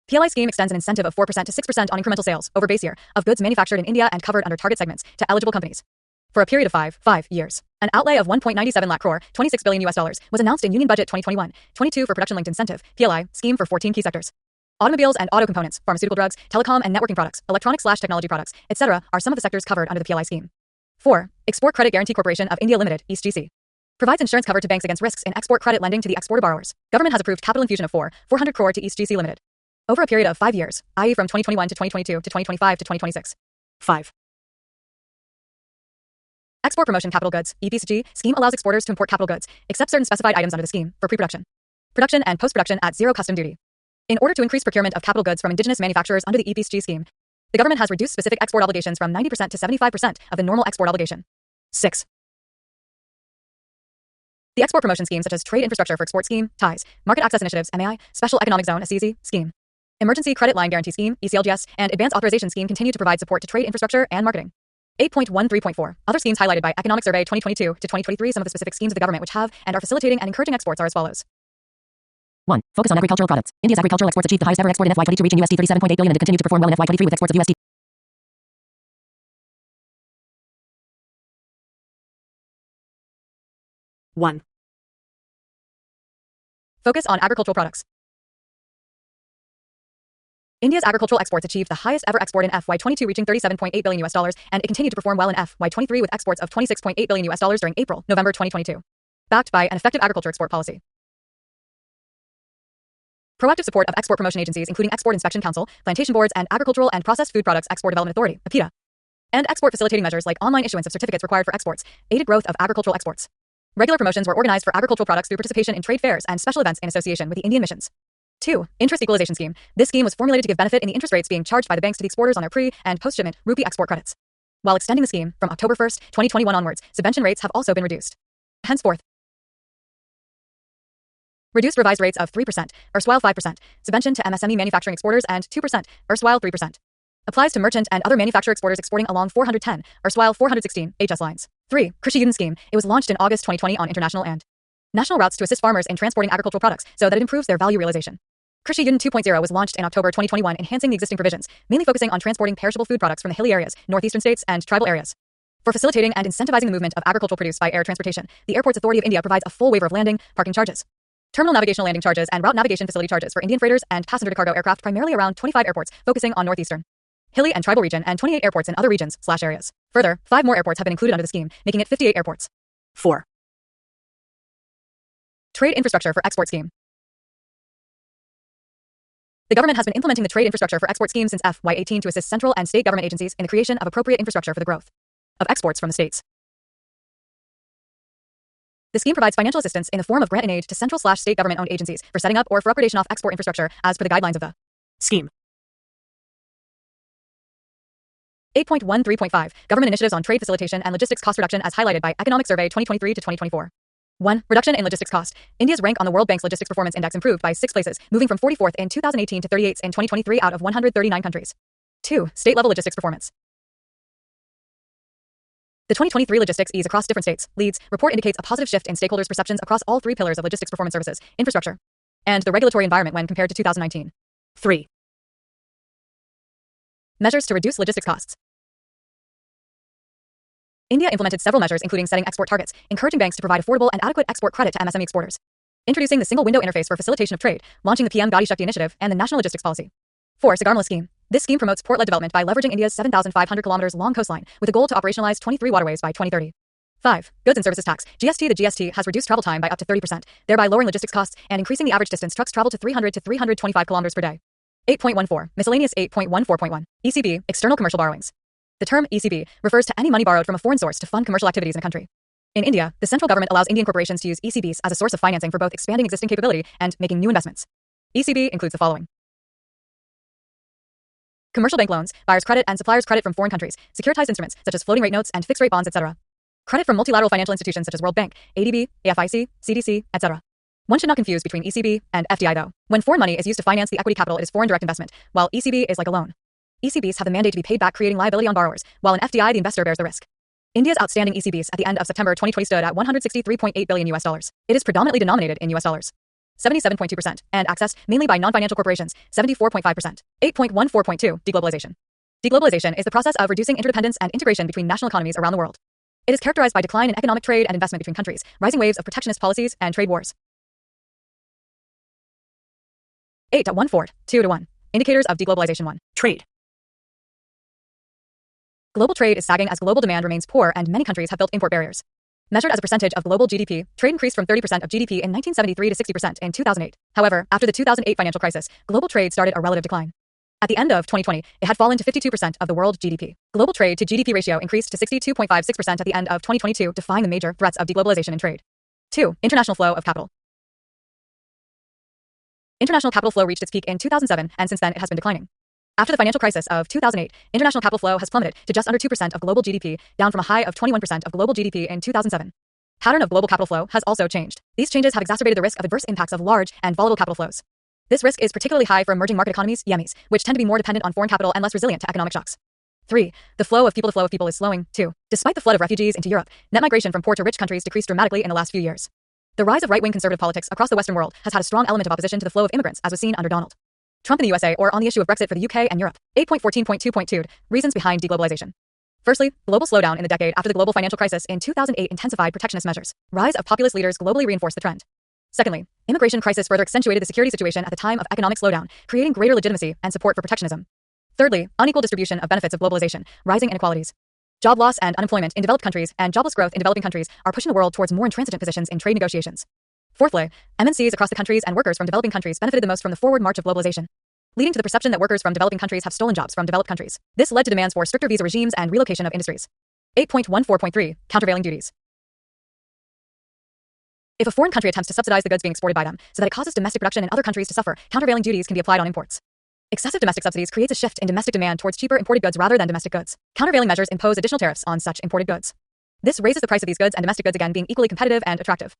PLI scheme extends an incentive of 4% to 6% on incremental sales over base year of goods manufactured in India and covered under target segments to eligible companies for a period of 5 years. An outlay of 1.97 lakh crore, $26 billion was announced in Union Budget 2021-22 for production-linked incentive (PLI) scheme for 14 key sectors. Automobiles and auto components, pharmaceutical drugs, telecom and networking products, electronics/technology products, etc. are some of the sectors covered under the PLI scheme. 4. Export Credit Guarantee Corporation of India Limited (EastGC) provides insurance cover to banks against risks in export credit lending to the exporter borrowers. Government has approved capital infusion of 400 crore to EastGC Limited over a period of 5 years, i.e. from 2021 to 2022 to 2025 to 2026. 5. Export Promotion Capital Goods (EPCG) scheme allows exporters to import capital goods, except certain specified items under the scheme, for pre-production, production, and post-production at zero custom duty. In order to increase procurement of capital goods from indigenous manufacturers under the EPCG scheme, the government has reduced specific export obligations from 90% to 75% of the normal export obligation. 6. The export promotion schemes such as Trade Infrastructure for Export Scheme, TIES, Market Access Initiatives, MAI, Special Economic Zone, SEZ, scheme, Emergency Credit Line Guarantee Scheme, ECLGS, and Advanced Authorization Scheme continue to provide support to trade infrastructure and marketing. 8.13.4. Other schemes highlighted by Economic Survey 2022 to 2023. Some of the specific schemes of the government which have and are facilitating and encouraging exports are as follows. 1. Focus on agricultural products. India's agricultural exports achieved the highest ever export in FY22, reaching $37.8 billion, and continue to perform well in FY23 with exports of USD. Focus on agricultural products. India's agricultural exports achieved the highest ever export in FY22, reaching $37.8 billion, and it continued to perform well in FY23 with exports of $26.8 billion during April-November 2022. Backed by an effective agriculture export policy. Proactive support of export promotion agencies including Export Inspection Council, Plantation Boards, and Agricultural and Processed Food Products Export Development Authority, APIDA. And export facilitating measures like online issuance of certificates required for exports, aided growth of agricultural exports. Regular promotions were organized for agricultural products through participation in trade fairs and special events in association with the Indian missions. 2. Interest Equalization Scheme. This scheme was formulated to give benefit in the interest rates being charged by the banks to the exporters on their pre- and post-shipment rupee export credits. While extending the scheme from October 1, 2021 onwards, subvention rates have also been reduced. Henceforth, reduced revised rates of 3%, erstwhile 5%, subvention to MSME manufacturing exporters and 2%, erstwhile 3%. Applies to merchant and other manufacturer exporters exporting along 410, erstwhile 416, HS lines. 3. Krishi Yudin Scheme. It was launched in August 2020 on international and national routes to assist farmers in transporting agricultural products so that it improves their value realization. Krishi Yudin 2.0 was launched in October 2021, enhancing the existing provisions, mainly focusing on transporting perishable food products from the hilly areas, northeastern states, and tribal areas. For facilitating and incentivizing the movement of agricultural produce by air transportation, the Airports Authority of India provides a full waiver of landing, parking charges, terminal navigational landing charges, and route navigation facility charges for Indian freighters and passenger-to-cargo aircraft, primarily around 25 airports, focusing on northeastern, hilly and tribal region, and 28 airports in other regions/areas. Further, 5 more airports have been included under the scheme, making it 58 airports. 4. Trade Infrastructure for Export Scheme. The government has been implementing the Trade Infrastructure for Export Scheme since FY18 to assist central and state government agencies in the creation of appropriate infrastructure for the growth of exports from the states. The scheme provides financial assistance in the form of grant and aid to central/state government-owned agencies for setting up or for upgradation of export infrastructure as per the guidelines of the scheme. 8.13.5. Government initiatives on trade facilitation and logistics cost reduction as highlighted by Economic Survey 2023 to 2024. 1. Reduction in logistics cost. India's rank on the World Bank's Logistics Performance Index improved by 6 places, moving from 44th in 2018 to 38th in 2023 out of 139 countries. 2. State-level logistics performance. The 2023 Logistics Ease Across Different States Leads report indicates a positive shift in stakeholders' perceptions across all 3 pillars of logistics performance services, infrastructure, and the regulatory environment when compared to 2019. 3. Measures to reduce logistics costs. India implemented several measures including setting export targets, encouraging banks to provide affordable and adequate export credit to MSME exporters, introducing the single window interface for facilitation of trade, launching the PM Gati Shakti initiative, and the National Logistics Policy. 4. Sagarmala Scheme. This scheme promotes port-led development by leveraging India's 7,500 kilometers long coastline with a goal to operationalize 23 waterways by 2030. 5. Goods and Services Tax, GST. The GST has reduced travel time by up to 30%, thereby lowering logistics costs and increasing the average distance trucks travel to 300 to 325 kilometers per day. 8.14. Miscellaneous 8.14.1. ECB, External Commercial Borrowings. The term ECB refers to any money borrowed from a foreign source to fund commercial activities in a country. In India, the central government allows Indian corporations to use ECBs as a source of financing for both expanding existing capability and making new investments. ECB includes the following: commercial bank loans, buyer's credit and supplier's credit from foreign countries, securitized instruments such as floating rate notes and fixed rate bonds, etc. Credit from multilateral financial institutions such as World Bank, ADB, AFIC, CDC, etc. One should not confuse between ECB and FDI though. When foreign money is used to finance the equity capital, it is foreign direct investment, while ECB is like a loan. ECBs have the mandate to be paid back, creating liability on borrowers, while in FDI the investor bears the risk. India's outstanding ECBs at the end of September 2020 stood at $163.8 billion US dollars. It is predominantly denominated in US dollars, 77.2%, and accessed mainly by non-financial corporations, 74.5%. 8.14.2. Deglobalization. Deglobalization is the process of reducing interdependence and integration between national economies around the world. It is characterized by decline in economic trade and investment between countries, rising waves of protectionist policies, and trade wars. 8.14. 2-1. Indicators of deglobalization. 1. Trade. Global trade is sagging as global demand remains poor and many countries have built import barriers. Measured as a percentage of global GDP, trade increased from 30% of GDP in 1973 to 60% in 2008. However, after the 2008 financial crisis, global trade started a relative decline. At the end of 2020, it had fallen to 52% of the world GDP. Global trade to GDP ratio increased to 62.56% at the end of 2022, defying the major threats of deglobalization in trade. 2. International flow of capital. International capital flow reached its peak in 2007, and since then it has been declining. After the financial crisis of 2008, international capital flow has plummeted to just under 2% of global GDP, down from a high of 21% of global GDP in 2007. Pattern of global capital flow has also changed. These changes have exacerbated the risk of adverse impacts of large and volatile capital flows. This risk is particularly high for emerging market economies, EMEs, which tend to be more dependent on foreign capital and less resilient to economic shocks. 3. The flow of people is slowing, too. Despite the flood of refugees into Europe, net migration from poor to rich countries decreased dramatically in the last few years. The rise of right-wing conservative politics across the Western world has had a strong element of opposition to the flow of immigrants, as was seen under Donald Trump in the USA or on the issue of Brexit for the UK and Europe. 8.14.2.2. Reasons behind deglobalization. Firstly, global slowdown in the decade after the global financial crisis in 2008 intensified protectionist measures. Rise of populist leaders globally reinforced the trend. Secondly, immigration crisis further accentuated the security situation at the time of economic slowdown, creating greater legitimacy and support for protectionism. Thirdly, unequal distribution of benefits of globalization, rising inequalities. Job loss and unemployment in developed countries and jobless growth in developing countries are pushing the world towards more intransigent positions in trade negotiations. Fourthly, MNCs across the countries and workers from developing countries benefited the most from the forward march of globalization, leading to the perception that workers from developing countries have stolen jobs from developed countries. This led to demands for stricter visa regimes and relocation of industries. 8.14.3. Countervailing duties. If a foreign country attempts to subsidize the goods being exported by them so that it causes domestic production in other countries to suffer, countervailing duties can be applied on imports. Excessive domestic subsidies creates a shift in domestic demand towards cheaper imported goods rather than domestic goods. Countervailing measures impose additional tariffs on such imported goods. This raises the price of these goods and domestic goods again being equally competitive and attractive.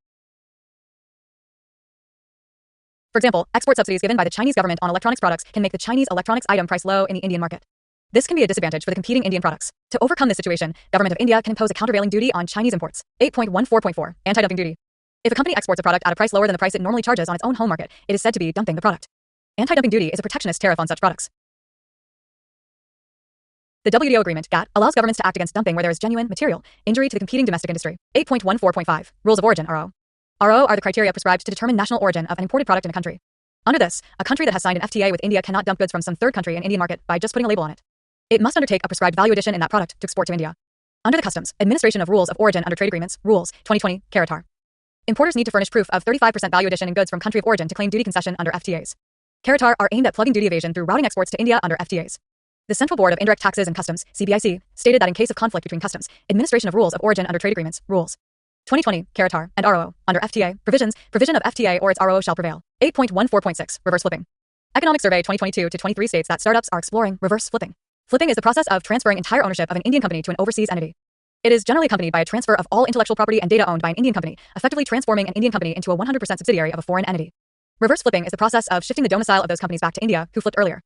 For example, export subsidies given by the Chinese government on electronics products can make the Chinese electronics item price low in the Indian market. This can be a disadvantage for the competing Indian products. To overcome this situation, Government of India can impose a countervailing duty on Chinese imports. 8.14.4. Anti-dumping duty. If a company exports a product at a price lower than the price it normally charges on its own home market, it is said to be dumping the product. Anti-dumping duty is a protectionist tariff on such products. The WTO agreement, GATT, allows governments to act against dumping where there is genuine material injury to the competing domestic industry. 8.14.5. Rules of origin, RO. RO are the criteria prescribed to determine national origin of an imported product in a country. Under this, a country that has signed an FTA with India cannot dump goods from some third country in Indian market by just putting a label on it. It must undertake a prescribed value addition in that product to export to India. Under the Customs Administration of Rules of Origin under Trade Agreements, Rules, 2020, CARATAR. Importers need to furnish proof of 35% value addition in goods from country of origin to claim duty concession under FTAs. CARATAR are aimed at plugging duty evasion through routing exports to India under FTAs. The Central Board of Indirect Taxes and Customs, CBIC, stated that in case of conflict between Customs Administration of Rules of Origin under Trade Agreements, Rules, 2020, CARATAR, and RO, under FTA, provision of FTA or its RO shall prevail. 8.14.6. Reverse flipping. Economic Survey 2022-23 states that startups are exploring reverse flipping. Flipping is the process of transferring entire ownership of an Indian company to an overseas entity. It is generally accompanied by a transfer of all intellectual property and data owned by an Indian company, effectively transforming an Indian company into a 100% subsidiary of a foreign entity. Reverse flipping is the process of shifting the domicile of those companies back to India, who flipped earlier.